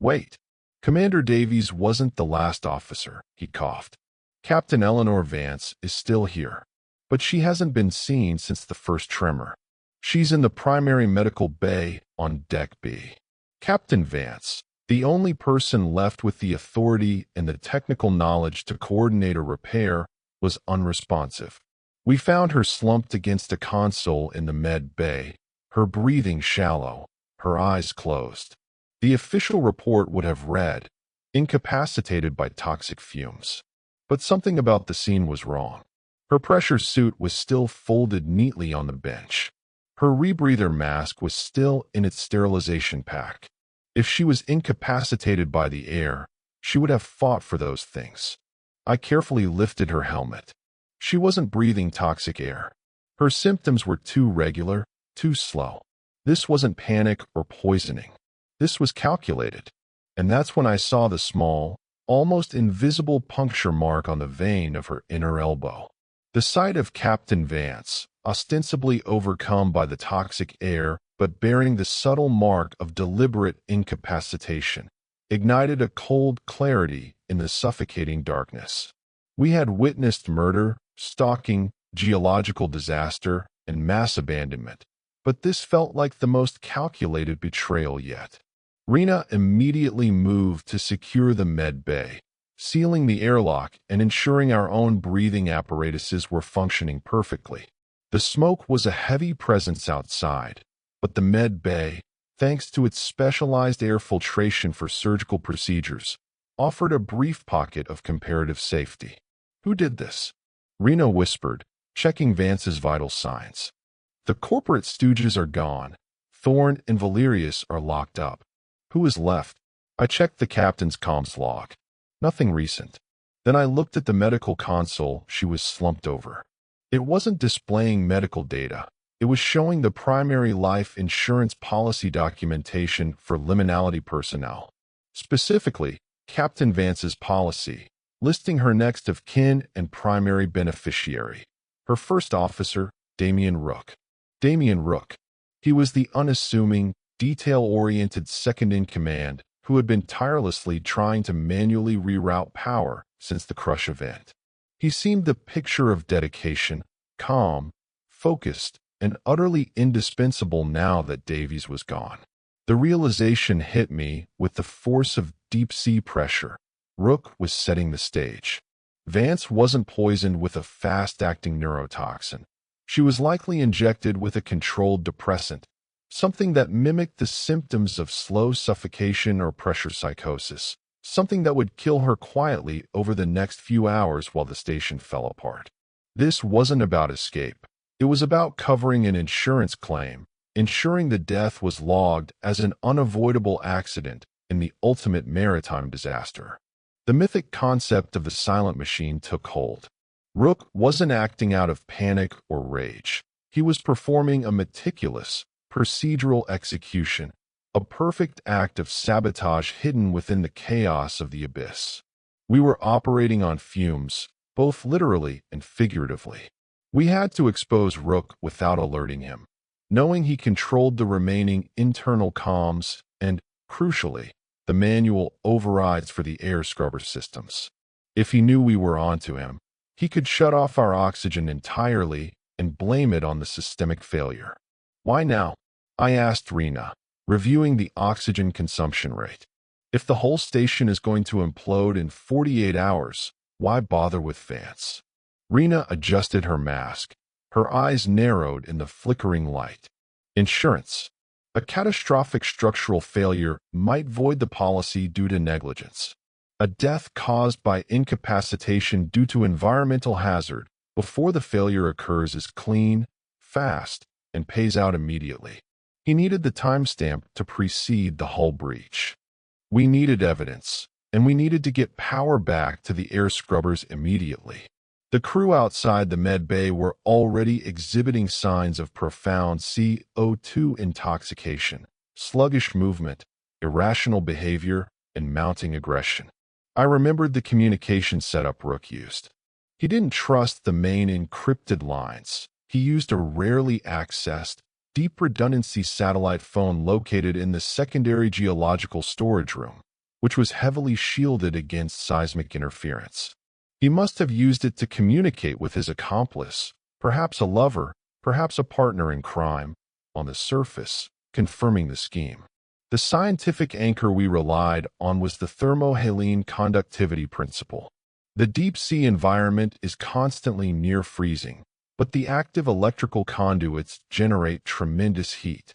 "Wait. Commander Davies wasn't the last officer," he coughed. "Captain Eleanor Vance is still here, but she hasn't been seen since the first tremor. She's in the primary medical bay on Deck B." Captain Vance, the only person left with the authority and the technical knowledge to coordinate a repair, was unresponsive. We found her slumped against a console in the med bay, her breathing shallow, her eyes closed. The official report would have read, "Incapacitated by toxic fumes." But something about the scene was wrong. Her pressure suit was still folded neatly on the bench. Her rebreather mask was still in its sterilization pack. If she was incapacitated by the air, she would have fought for those things. I carefully lifted her helmet. She wasn't breathing toxic air. Her symptoms were too regular, too slow. This wasn't panic or poisoning. This was calculated. And that's when I saw the small, almost invisible puncture mark on the vein of her inner elbow. The sight of Captain Vance, ostensibly overcome by the toxic air but bearing the subtle mark of deliberate incapacitation, ignited a cold clarity in the suffocating darkness. We had witnessed murder, stalking, geological disaster, and mass abandonment, but this felt like the most calculated betrayal yet. Rena immediately moved to secure the med bay, sealing the airlock and ensuring our own breathing apparatuses were functioning perfectly. The smoke was a heavy presence outside, but the med bay, thanks to its specialized air filtration for surgical procedures, offered a brief pocket of comparative safety. "Who did this?" Rena whispered, checking Vance's vital signs. "The corporate stooges are gone. Thorn and Valerius are locked up. Who is left?" I checked the captain's comms log. Nothing recent. Then I looked at the medical console she was slumped over. It wasn't displaying medical data. It was showing the primary life insurance policy documentation for Liminality personnel. Specifically, Captain Vance's policy, listing her next of kin and primary beneficiary. Her first officer, Damien Rook. Damien Rook. He was the unassuming, detail-oriented second-in-command who had been tirelessly trying to manually reroute power since the crush event. He seemed the picture of dedication, calm, focused, and utterly indispensable now that Davies was gone. The realization hit me with the force of deep-sea pressure. Rook was setting the stage. Vance wasn't poisoned with a fast-acting neurotoxin. She was likely injected with a controlled depressant, something that mimicked the symptoms of slow suffocation or pressure psychosis, something that would kill her quietly over the next few hours while the station fell apart. This wasn't about escape. It was about covering an insurance claim, ensuring the death was logged as an unavoidable accident in the ultimate maritime disaster. The mythic concept of the silent machine took hold. Rook wasn't acting out of panic or rage. He was performing a meticulous, procedural execution, a perfect act of sabotage hidden within the chaos of the abyss. We were operating on fumes, both literally and figuratively. We had to expose Rook without alerting him, knowing he controlled the remaining internal comms and, crucially, the manual overrides for the air scrubber systems. If he knew we were onto him, he could shut off our oxygen entirely and blame it on the systemic failure. Why now? I asked Rena, reviewing the oxygen consumption rate. If the whole station is going to implode in 48 hours, why bother with Vance? Rena adjusted her mask. Her eyes narrowed in the flickering light. Insurance. A catastrophic structural failure might void the policy due to negligence. A death caused by incapacitation due to environmental hazard before the failure occurs is clean, fast, and pays out immediately. He needed the timestamp to precede the hull breach. We needed evidence, and we needed to get power back to the air scrubbers immediately. The crew outside the med bay were already exhibiting signs of profound CO2 intoxication, sluggish movement, irrational behavior, and mounting aggression. I remembered the communication setup Rook used. He didn't trust the main encrypted lines. He used a rarely accessed, deep redundancy satellite phone located in the secondary geological storage room, which was heavily shielded against seismic interference. He must have used it to communicate with his accomplice, perhaps a lover, perhaps a partner in crime, on the surface, confirming the scheme. The scientific anchor we relied on was the thermohaline conductivity principle. The deep-sea environment is constantly near freezing, but the active electrical conduits generate tremendous heat.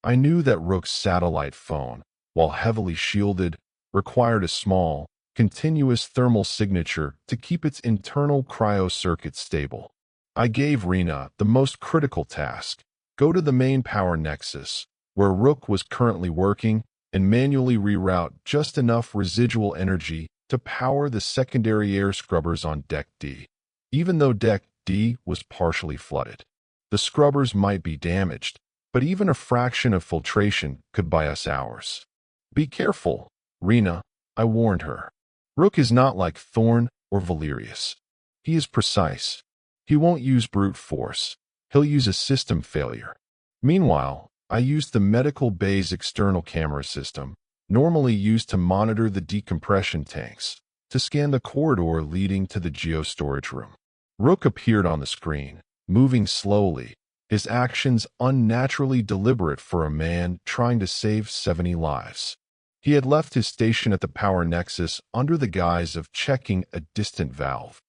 I knew that Rook's satellite phone, while heavily shielded, required a small, continuous thermal signature to keep its internal cryocircuit stable. I gave Rena the most critical task: go to the main power nexus, where Rook was currently working, and manually reroute just enough residual energy to power the secondary air scrubbers on Deck D. Even though Deck D was partially flooded, the scrubbers might be damaged, but even a fraction of filtration could buy us hours. Be careful, Rena, I warned her. Rook is not like Thorn or Valerius. He is precise. He won't use brute force. He'll use a system failure. Meanwhile, I used the medical bay's external camera system, normally used to monitor the decompression tanks, to scan the corridor leading to the geostorage room. Rook appeared on the screen, moving slowly, his actions unnaturally deliberate for a man trying to save 70 lives. He had left his station at the power nexus under the guise of checking a distant valve.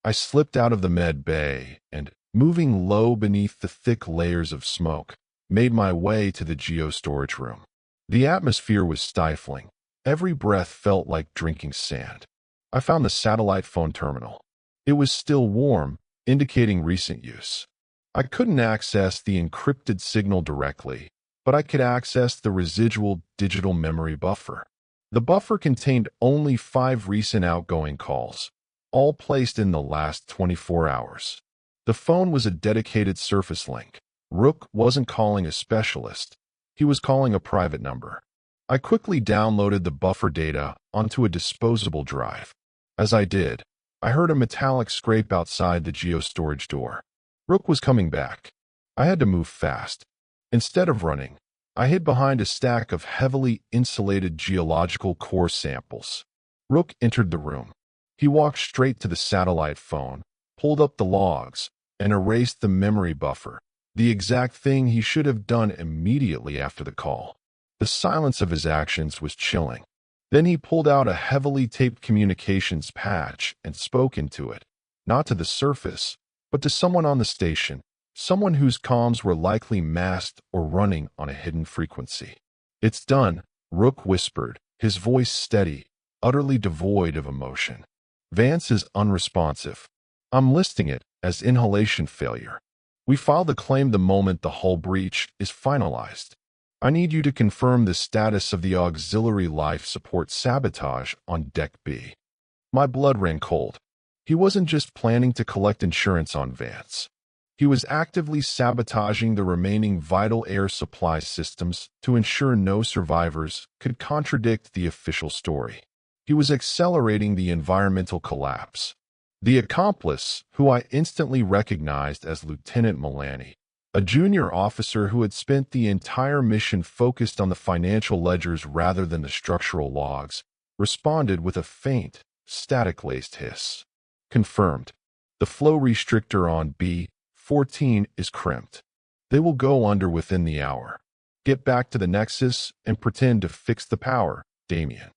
I slipped out of the med bay and, moving low beneath the thick layers of smoke, made my way to the geostorage room. The atmosphere was stifling. Every breath felt like drinking sand. I found the satellite phone terminal. It was still warm, indicating recent use. I couldn't access the encrypted signal directly, but I could access the residual digital memory buffer. The buffer contained only 5 recent outgoing calls, all placed in the last 24 hours. The phone was a dedicated surface link. Rook wasn't calling a specialist. He was calling a private number. I quickly downloaded the buffer data onto a disposable drive. As I did, I heard a metallic scrape outside the geostorage door. Rook was coming back. I had to move fast. Instead of running, I hid behind a stack of heavily insulated geological core samples. Rook entered the room. He walked straight to the satellite phone, pulled up the logs, and erased the memory buffer, the exact thing he should have done immediately after the call. The silence of his actions was chilling. Then he pulled out a heavily taped communications patch and spoke into it, not to the surface, but to someone on the station. Someone whose comms were likely masked or running on a hidden frequency. "It's done," Rook whispered, his voice steady, utterly devoid of emotion. "Vance is unresponsive. I'm listing it as inhalation failure. We file the claim the moment the hull breach is finalized. I need you to confirm the status of the auxiliary life support sabotage on Deck B." My blood ran cold. He wasn't just planning to collect insurance on Vance. He was actively sabotaging the remaining vital air supply systems to ensure no survivors could contradict the official story. He was accelerating the environmental collapse. The accomplice, who I instantly recognized as Lieutenant Milani, a junior officer who had spent the entire mission focused on the financial ledgers rather than the structural logs, responded with a faint, static-laced hiss. Confirmed. The flow restrictor on B-14 is crimped. They will go under within the hour. Get back to the Nexus and pretend to fix the power, Damien.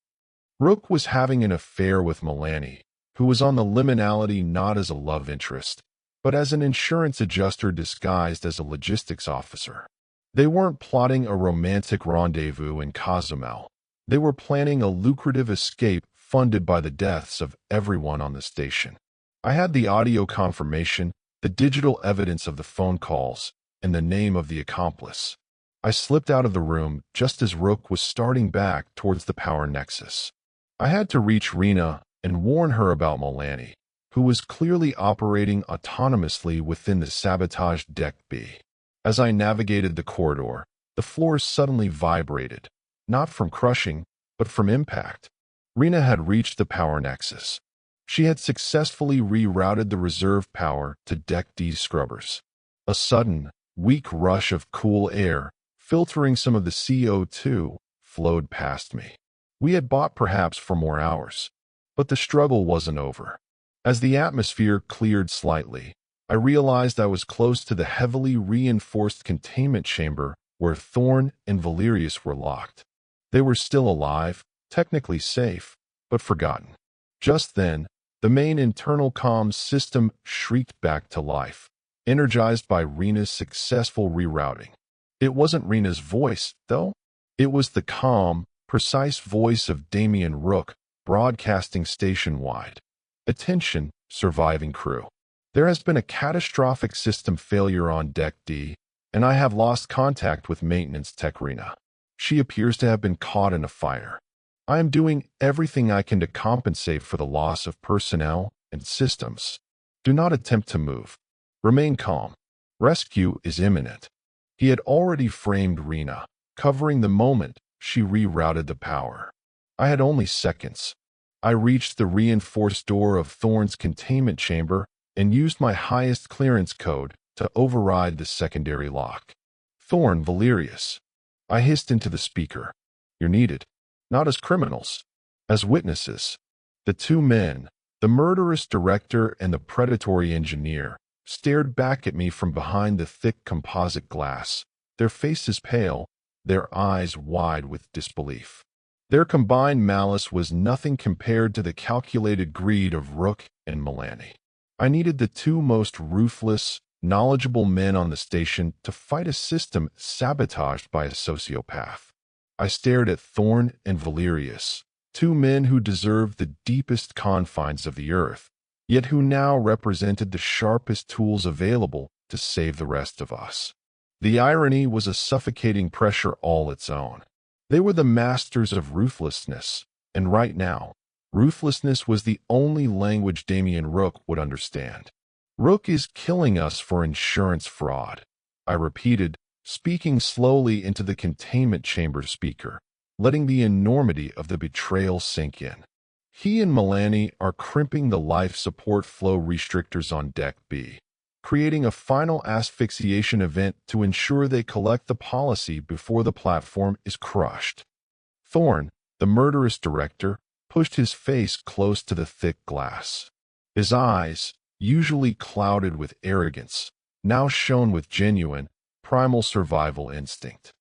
Rook was having an affair with Milani, who was on the Liminality not as a love interest, but as an insurance adjuster disguised as a logistics officer. They weren't plotting a romantic rendezvous in Cozumel. They were planning a lucrative escape funded by the deaths of everyone on the station. I had the audio confirmation, the digital evidence of the phone calls, and the name of the accomplice. I slipped out of the room just as Rook was starting back towards the power nexus. I had to reach Rena and warn her about Milani, who was clearly operating autonomously within the sabotage deck B. As I navigated the corridor, the floor suddenly vibrated, not from crushing, but from impact. Rena had reached the power nexus. She had successfully rerouted the reserve power to Deck D's scrubbers. A sudden, weak rush of cool air, filtering some of the CO2, flowed past me. We had bought perhaps for more hours, but the struggle wasn't over. As the atmosphere cleared slightly, I realized I was close to the heavily reinforced containment chamber where Thorn and Valerius were locked. They were still alive, technically safe, but forgotten. Just then, the main internal comms system shrieked back to life, energized by Rena's successful rerouting. It wasn't Rena's voice, though. It was the calm, precise voice of Damien Rook, broadcasting station-wide. Attention, surviving crew. There has been a catastrophic system failure on Deck D, and I have lost contact with maintenance tech Rena. She appears to have been caught in a fire. I am doing everything I can to compensate for the loss of personnel and systems. Do not attempt to move. Remain calm. Rescue is imminent. He had already framed Rena, covering the moment she rerouted the power. I had only seconds. I reached the reinforced door of Thorn's containment chamber and used my highest clearance code to override the secondary lock. Thorn, Valerius. I hissed into the speaker. You're needed. Not as criminals, as witnesses. The two men, the murderous director and the predatory engineer, stared back at me from behind the thick composite glass, their faces pale, their eyes wide with disbelief. Their combined malice was nothing compared to the calculated greed of Rook and Milani. I needed the two most ruthless, knowledgeable men on the station to fight a system sabotaged by a sociopath. I stared at Thorn and Valerius, two men who deserved the deepest confines of the earth, yet who now represented the sharpest tools available to save the rest of us. The irony was a suffocating pressure all its own. They were the masters of ruthlessness, and right now, ruthlessness was the only language Damien Rook would understand. Rook is killing us for insurance fraud, I repeated, speaking slowly into the containment chamber speaker, letting the enormity of the betrayal sink in. He and Milani are crimping the life support flow restrictors on Deck B, creating a final asphyxiation event to ensure they collect the policy before the platform is crushed. Thorn, the murderous director, pushed his face close to the thick glass. His eyes, usually clouded with arrogance, now shone with genuine, primal survival instinct.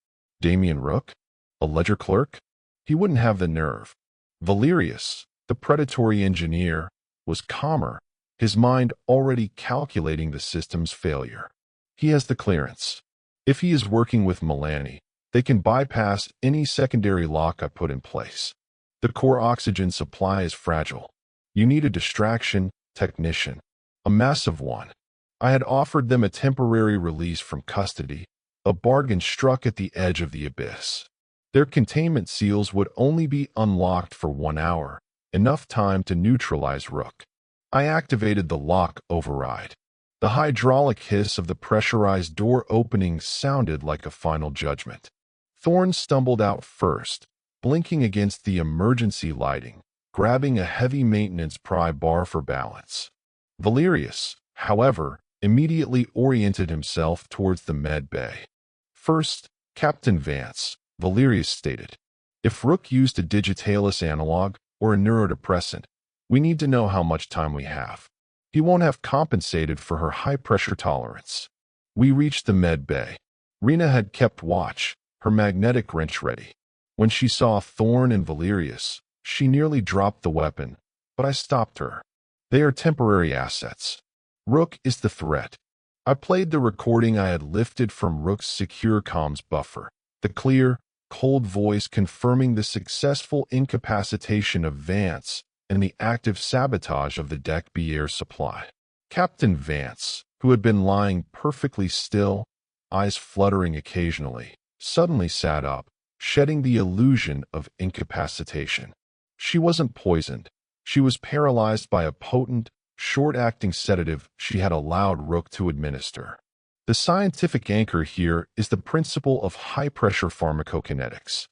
Damien Rook? A ledger clerk? He wouldn't have the nerve. Valerius, the predatory engineer, was calmer, his mind already calculating the system's failure. He has the clearance. If he is working with Milani, they can bypass any secondary lock I put in place. The core oxygen supply is fragile. You need a distraction technician, a massive one. I had offered them a temporary release from custody, a bargain struck at the edge of the abyss. Their containment seals would only be unlocked for 1 hour, enough time to neutralize Rook. I activated the lock override. The hydraulic hiss of the pressurized door opening sounded like a final judgment. Thorn stumbled out first, blinking against the emergency lighting, grabbing a heavy maintenance pry bar for balance. Valerius, however, immediately oriented himself towards the med bay. First, Captain Vance, Valerius stated. If Rook used a digitalis analog or a neurodepressant, We need to know how much time we have. He won't have compensated for her high-pressure tolerance. We reached the med bay. Rena had kept watch, her magnetic wrench ready. When she saw Thorn and Valerius, she nearly dropped the weapon, but I stopped her. They are temporary assets. Rook is the threat. I played the recording I had lifted from Rook's secure comms buffer, the clear, cold voice confirming the successful incapacitation of Vance and the active sabotage of the Deck B air supply. Captain Vance, who had been lying perfectly still, eyes fluttering occasionally, suddenly sat up, shedding the illusion of incapacitation. She wasn't poisoned. She was paralyzed by a potent, short-acting sedative she had allowed Rook to administer. The scientific anchor here is the principle of high-pressure pharmacokinetics.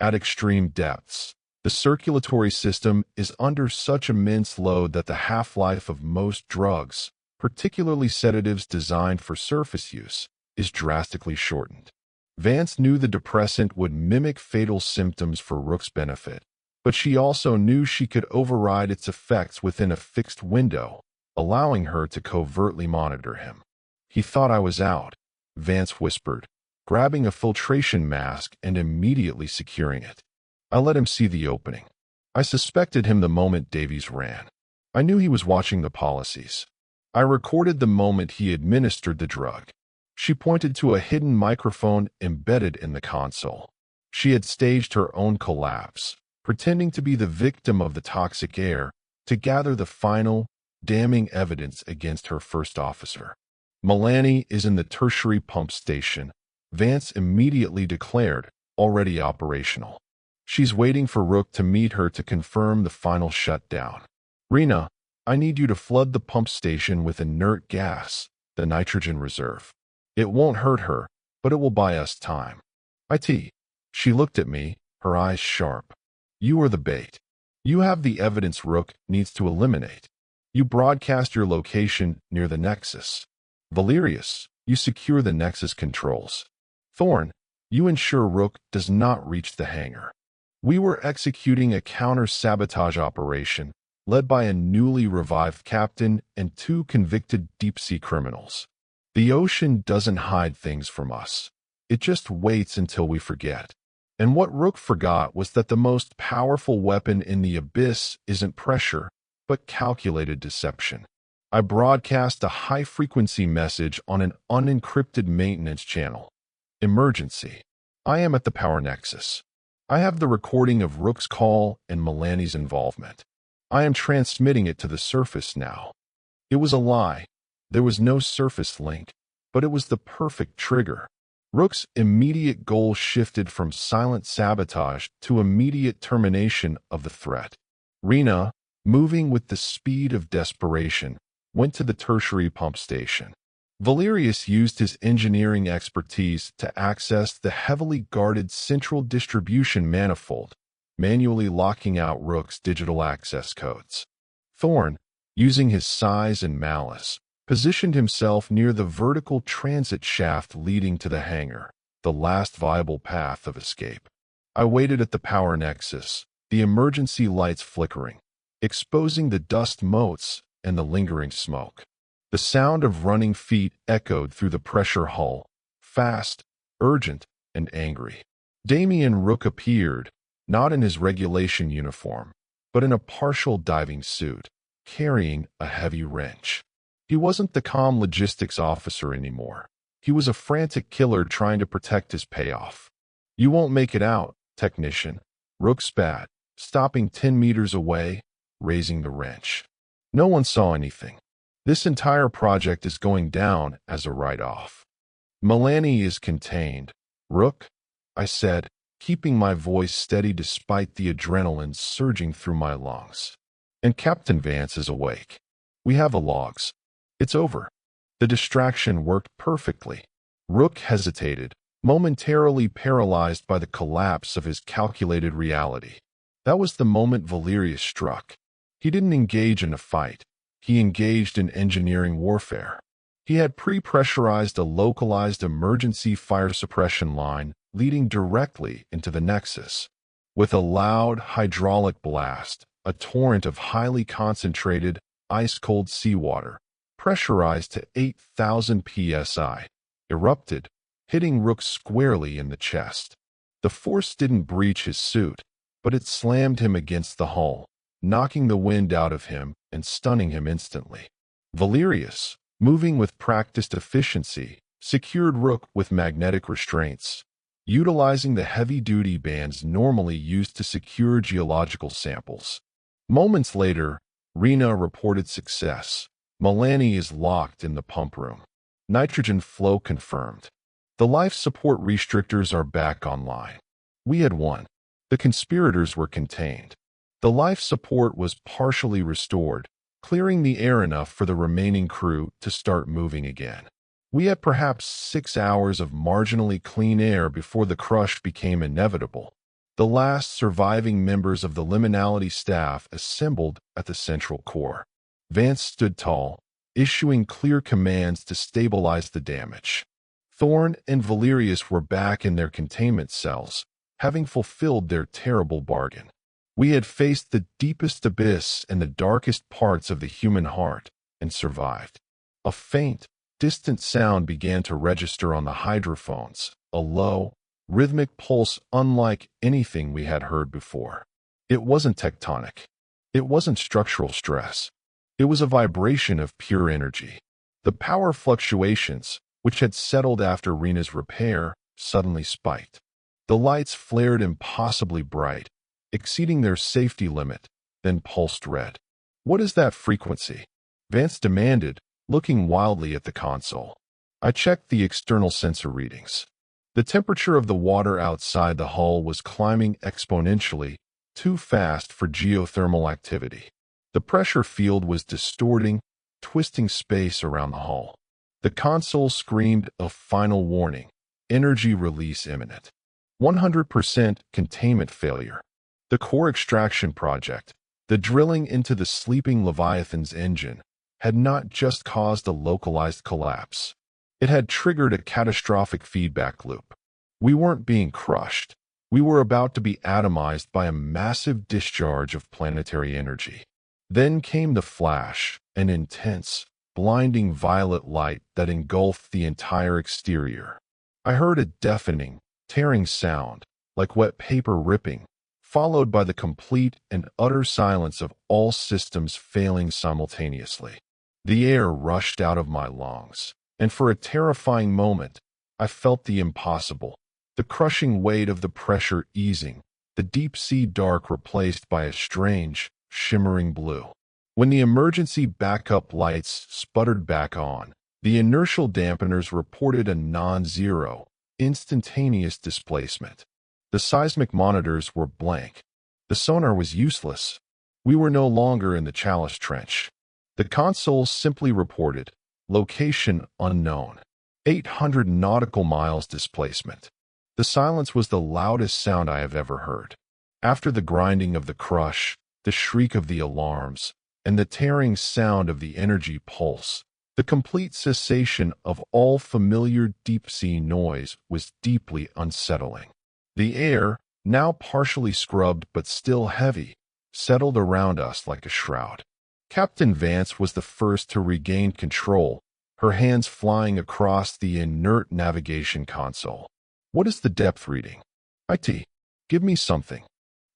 At extreme depths, the circulatory system is under such immense load that the half-life of most drugs, particularly sedatives designed for surface use, is drastically shortened. Vance knew the depressant would mimic fatal symptoms for Rook's benefit, but she also knew she could override its effects within a fixed window, allowing her to covertly monitor him. "He thought I was out," Vance whispered, grabbing a filtration mask and immediately securing it. I let him see the opening. I suspected him the moment Davies ran. I knew he was watching the policies. I recorded the moment he administered the drug. She pointed to a hidden microphone embedded in the console. She had staged her own collapse, pretending to be the victim of the toxic air to gather the final, damning evidence against her first officer. "Milani is in the tertiary pump station," Vance immediately declared, already operational. "She's waiting for Rook to meet her to confirm the final shutdown. Rena, I need you to flood the pump station with inert gas, the nitrogen reserve. It won't hurt her, but it will buy us time." "IT." She looked at me, her eyes sharp. "You are the bait. You have the evidence Rook needs to eliminate. You broadcast your location near the Nexus. Valerius, you secure the Nexus controls. Thorn, you ensure Rook does not reach the hangar." We were executing a counter-sabotage operation led by a newly revived captain and 2 convicted deep-sea criminals. The ocean doesn't hide things from us. It just waits until we forget. And what Rook forgot was that the most powerful weapon in the abyss isn't pressure, but calculated deception. I broadcast a high-frequency message on an unencrypted maintenance channel. "Emergency. I am at the power nexus. I have the recording of Rook's call and Milani's involvement. I am transmitting it to the surface now." It was a lie. There was no surface link, but it was the perfect trigger. Rook's immediate goal shifted from silent sabotage to immediate termination of the threat. Rena, moving with the speed of desperation, went to the tertiary pump station. Valerius used his engineering expertise to access the heavily guarded central distribution manifold, manually locking out Rook's digital access codes. Thorn, using his size and malice, positioned himself near the vertical transit shaft leading to the hangar, the last viable path of escape. I waited at the power nexus, the emergency lights flickering, exposing the dust motes and the lingering smoke. The sound of running feet echoed through the pressure hull, fast, urgent, and angry. Damian Rook appeared, not in his regulation uniform, but in a partial diving suit, carrying a heavy wrench. He wasn't the calm logistics officer anymore. He was a frantic killer trying to protect his payoff. "You won't make it out, technician," Rook spat, stopping 10 meters away, raising the wrench. No one saw anything. This entire project is going down as a write-off. "Milani is contained. Rook," I said, keeping my voice steady despite the adrenaline surging through my lungs. "And Captain Vance is awake. We have the logs. It's over." The distraction worked perfectly. Rook hesitated, momentarily paralyzed by the collapse of his calculated reality. That was the moment Valerius struck. He didn't engage in a fight. He engaged in engineering warfare. He had pre-pressurized a localized emergency fire suppression line leading directly into the Nexus. With a loud hydraulic blast, a torrent of highly concentrated, ice-cold seawater, pressurized to 8,000 psi, erupted, hitting Rook squarely in the chest. The force didn't breach his suit, but it slammed him against the hull, knocking the wind out of him and stunning him instantly. Valerius, moving with practiced efficiency, secured Rook with magnetic restraints, utilizing the heavy-duty bands normally used to secure geological samples. Moments later, Rena reported success. Milani is locked in the pump room. Nitrogen flow confirmed. The life support restrictors are back online. We had won. The conspirators were contained. The life support was partially restored, clearing the air enough for the remaining crew to start moving again. We had perhaps 6 hours of marginally clean air before the crush became inevitable. The last surviving members of the Liminality staff assembled at the central core. Vance stood tall, issuing clear commands to stabilize the damage. Thorn and Valerius were back in their containment cells, having fulfilled their terrible bargain. We had faced the deepest abyss and the darkest parts of the human heart, and survived. A faint, distant sound began to register on the hydrophones, a low, rhythmic pulse unlike anything we had heard before. It wasn't tectonic. It wasn't structural stress. It was a vibration of pure energy. The power fluctuations, which had settled after Rena's repair, suddenly spiked. The lights flared impossibly bright, exceeding their safety limit, then pulsed red. "What is that frequency?" Vance demanded, looking wildly at the console. I checked the external sensor readings. The temperature of the water outside the hull was climbing exponentially, too fast for geothermal activity. The pressure field was distorting, twisting space around the hull. The console screamed a final warning: energy release imminent. 100% containment failure. The core extraction project, the drilling into the sleeping Leviathan's engine, had not just caused a localized collapse. It had triggered a catastrophic feedback loop. We weren't being crushed. We were about to be atomized by a massive discharge of planetary energy. Then came the flash, an intense, blinding violet light that engulfed the entire exterior. I heard a deafening, tearing sound, like wet paper ripping, followed by the complete and utter silence of all systems failing simultaneously. The air rushed out of my lungs, and for a terrifying moment, I felt the impossible, the crushing weight of the pressure easing, the deep-sea dark replaced by a strange, shimmering blue. When the emergency backup lights sputtered back on, the inertial dampeners reported a non-zero, instantaneous displacement. The seismic monitors were blank. The sonar was useless. We were no longer in the Chalice Trench. The console simply reported, location unknown, 800 nautical miles displacement. The silence was the loudest sound I have ever heard. After the grinding of the crush, the shriek of the alarms, and the tearing sound of the energy pulse, the complete cessation of all familiar deep-sea noise was deeply unsettling. The air, now partially scrubbed but still heavy, settled around us like a shroud. Captain Vance was the first to regain control, her hands flying across the inert navigation console. "What is the depth reading?" "IT. Give me something."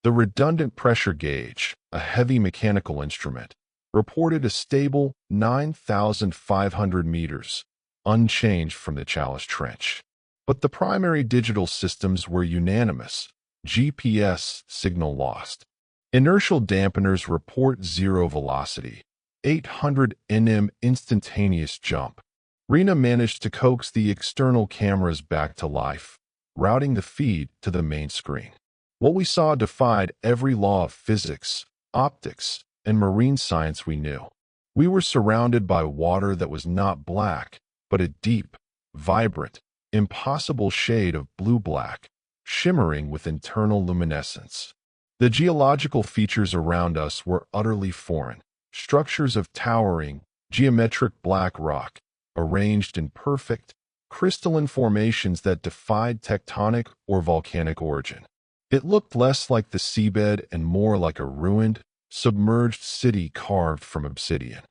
The redundant pressure gauge, a heavy mechanical instrument, reported a stable 9,500 meters, unchanged from the Chalice Trench. But the primary digital systems were unanimous: GPS signal lost. Inertial dampeners report zero velocity, 800 nm instantaneous jump. Rena managed to coax the external cameras back to life, routing the feed to the main screen. What we saw defied every law of physics, optics, and marine science we knew. We were surrounded by water that was not black, but a deep, vibrant, impossible shade of blue-black, shimmering with internal luminescence. The geological features around us were utterly foreign, structures of towering, geometric black rock, arranged in perfect, crystalline formations that defied tectonic or volcanic origin. It looked less like the seabed and more like a ruined, submerged city carved from obsidian.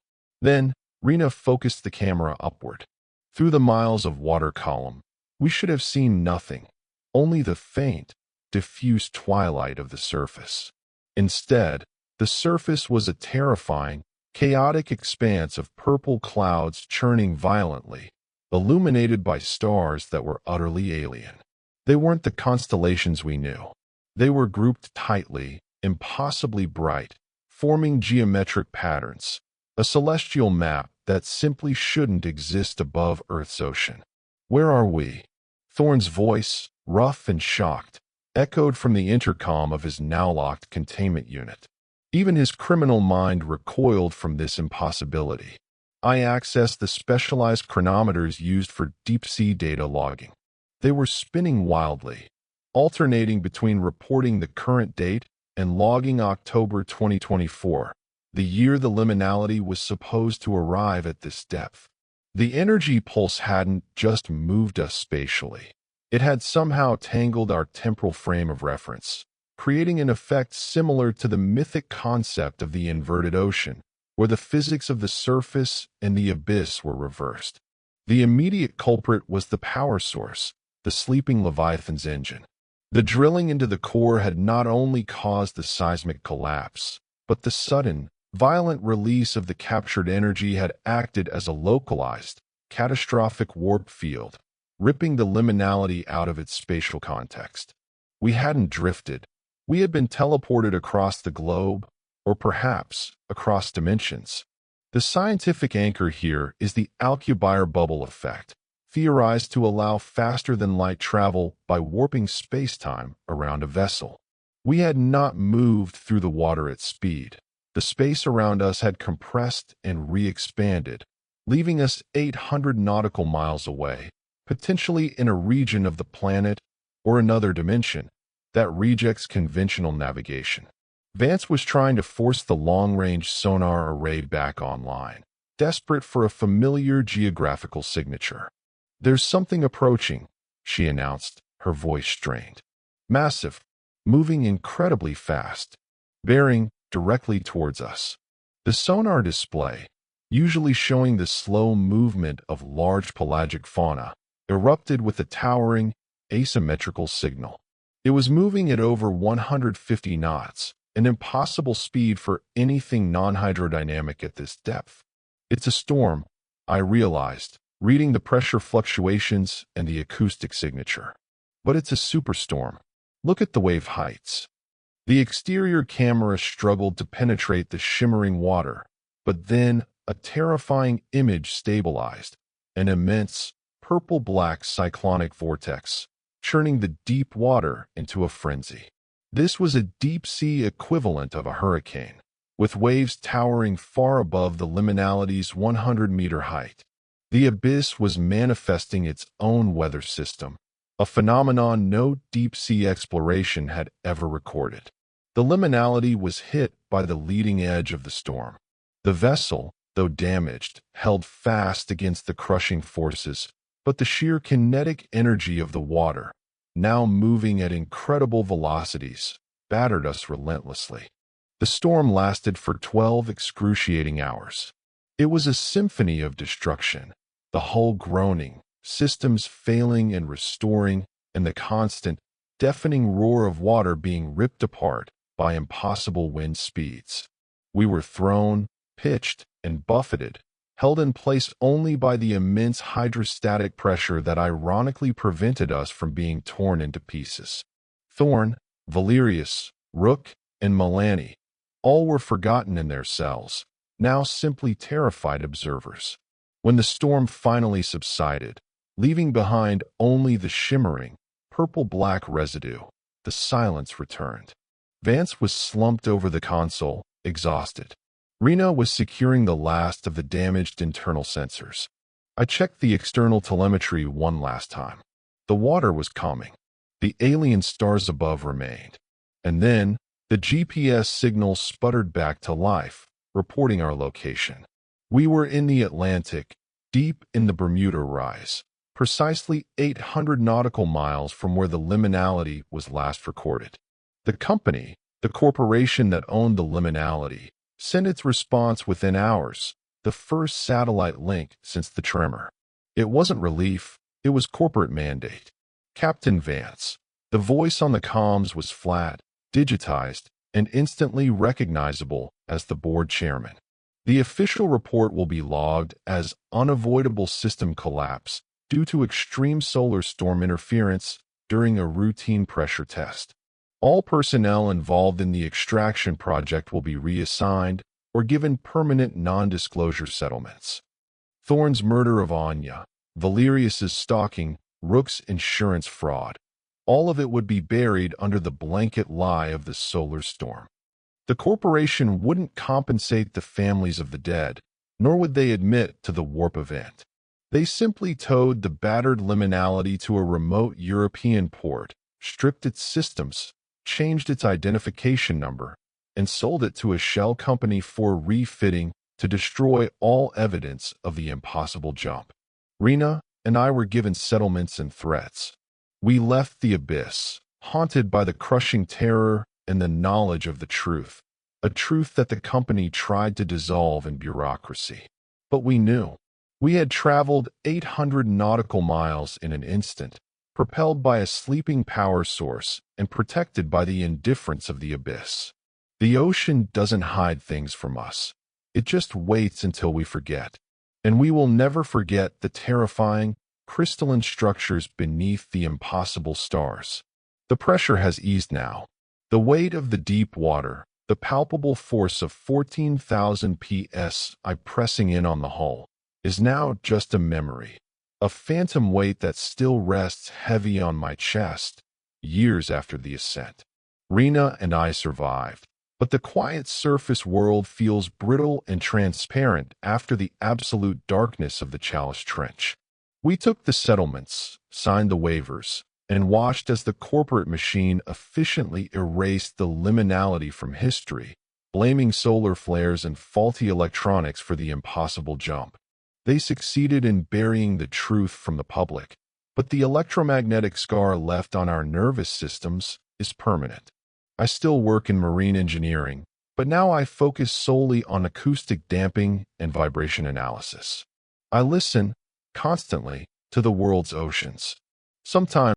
Then, Rena focused the camera upward. Through the miles of water column, we should have seen nothing, only the faint, diffuse twilight of the surface. Instead, the surface was a terrifying, chaotic expanse of purple clouds churning violently, illuminated by stars that were utterly alien. They weren't the constellations we knew. They were grouped tightly, impossibly bright, forming geometric patterns, a celestial map that simply shouldn't exist above Earth's ocean. "Where are we?" Thorne's voice, rough and shocked, echoed from the intercom of his now-locked containment unit. Even his criminal mind recoiled from this impossibility. I accessed the specialized chronometers used for deep-sea data logging. They were spinning wildly, alternating between reporting the current date and logging October 2024, the year the Liminality was supposed to arrive at this depth. The energy pulse hadn't just moved us spatially. It had somehow tangled our temporal frame of reference, creating an effect similar to the mythic concept of the inverted ocean, where the physics of the surface and the abyss were reversed. The immediate culprit was the power source, the sleeping Leviathan's engine. The drilling into the core had not only caused the seismic collapse, but the sudden, violent release of the captured energy had acted as a localized, catastrophic warp field, ripping the Liminality out of its spatial context. We hadn't drifted. We had been teleported across the globe, or perhaps across dimensions. The scientific anchor here is the Alcubierre bubble effect, theorized to allow faster-than-light travel by warping space-time around a vessel. We had not moved through the water at speed. The space around us had compressed and re-expanded, leaving us 800 nautical miles away, potentially in a region of the planet or another dimension that rejects conventional navigation. Vance was trying to force the long-range sonar array back online, desperate for a familiar geographical signature. "There's something approaching," she announced, her voice strained. "Massive, moving incredibly fast, bearing directly towards us." The sonar display, usually showing the slow movement of large pelagic fauna, erupted with a towering, asymmetrical signal. It was moving at over 150 knots, an impossible speed for anything non-hydrodynamic at this depth. "It's a storm," I realized, reading the pressure fluctuations and the acoustic signature. "But it's a superstorm. Look at the wave heights." The exterior camera struggled to penetrate the shimmering water, but then a terrifying image stabilized, an immense, purple-black cyclonic vortex, churning the deep water into a frenzy. This was a deep-sea equivalent of a hurricane, with waves towering far above the Liminality's 100-meter height. The abyss was manifesting its own weather system, a phenomenon no deep-sea exploration had ever recorded. The Liminality was hit by the leading edge of the storm. The vessel, though damaged, held fast against the crushing forces, but the sheer kinetic energy of the water, now moving at incredible velocities, battered us relentlessly. The storm lasted for 12 excruciating hours. It was a symphony of destruction, the hull groaning, systems failing and restoring, and the constant, deafening roar of water being ripped apart by impossible wind speeds. We were thrown, pitched, and buffeted, held in place only by the immense hydrostatic pressure that ironically prevented us from being torn into pieces. Thorne, Valerius, Rook, and Milani, all were forgotten in their cells, now simply terrified observers. When the storm finally subsided, leaving behind only the shimmering, purple-black residue, the silence returned. Vance was slumped over the console, exhausted. Rena was securing the last of the damaged internal sensors. I checked the external telemetry one last time. The water was calming. The alien stars above remained. And then, the GPS signal sputtered back to life, reporting our location. We were in the Atlantic, deep in the Bermuda Rise, precisely 800 nautical miles from where the Liminality was last recorded. The company, The corporation that owned the Liminality sent its response within hours, the first satellite link since the tremor. It wasn't relief, it was corporate mandate. Captain Vance. The voice on the comms was flat, digitized, and instantly recognizable as the board chairman. The official report will be logged as unavoidable system collapse due to extreme solar storm interference during a routine pressure test. All personnel involved in the extraction project will be reassigned or given permanent non-disclosure settlements. Thorne's murder of Anya, Valerius's stalking, Rook's insurance fraud. All of it would be buried under the blanket lie of the solar storm. The corporation wouldn't compensate the families of the dead, nor would they admit to the warp event. They simply towed the battered Liminality to a remote European port, stripped its systems, changed its identification number, and sold it to a shell company for refitting to destroy all evidence of the impossible jump. Rena and I were given settlements and threats. We left the abyss, haunted by the crushing terror and the knowledge of the truth, a truth that the company tried to dissolve in bureaucracy. But we knew. We had traveled 800 nautical miles in an instant, propelled by a sleeping power source and protected by the indifference of the abyss. The ocean doesn't hide things from us. It just waits until we forget. And we will never forget the terrifying, crystalline structures beneath the impossible stars. The pressure has eased now. The weight of the deep water, the palpable force of 14,000 psi pressing in on the hull, is now just a memory. A phantom weight that still rests heavy on my chest, years after the ascent. Rena and I survived, but the quiet surface world feels brittle and transparent after the absolute darkness of the Chalice Trench. We took the settlements, signed the waivers, and watched as the corporate machine efficiently erased the Liminality from history, blaming solar flares and faulty electronics for the impossible jump. They succeeded in burying the truth from the public, but the electromagnetic scar left on our nervous systems is permanent. I still work in marine engineering, but now I focus solely on acoustic damping and vibration analysis. I listen, constantly, to the world's oceans. Sometimes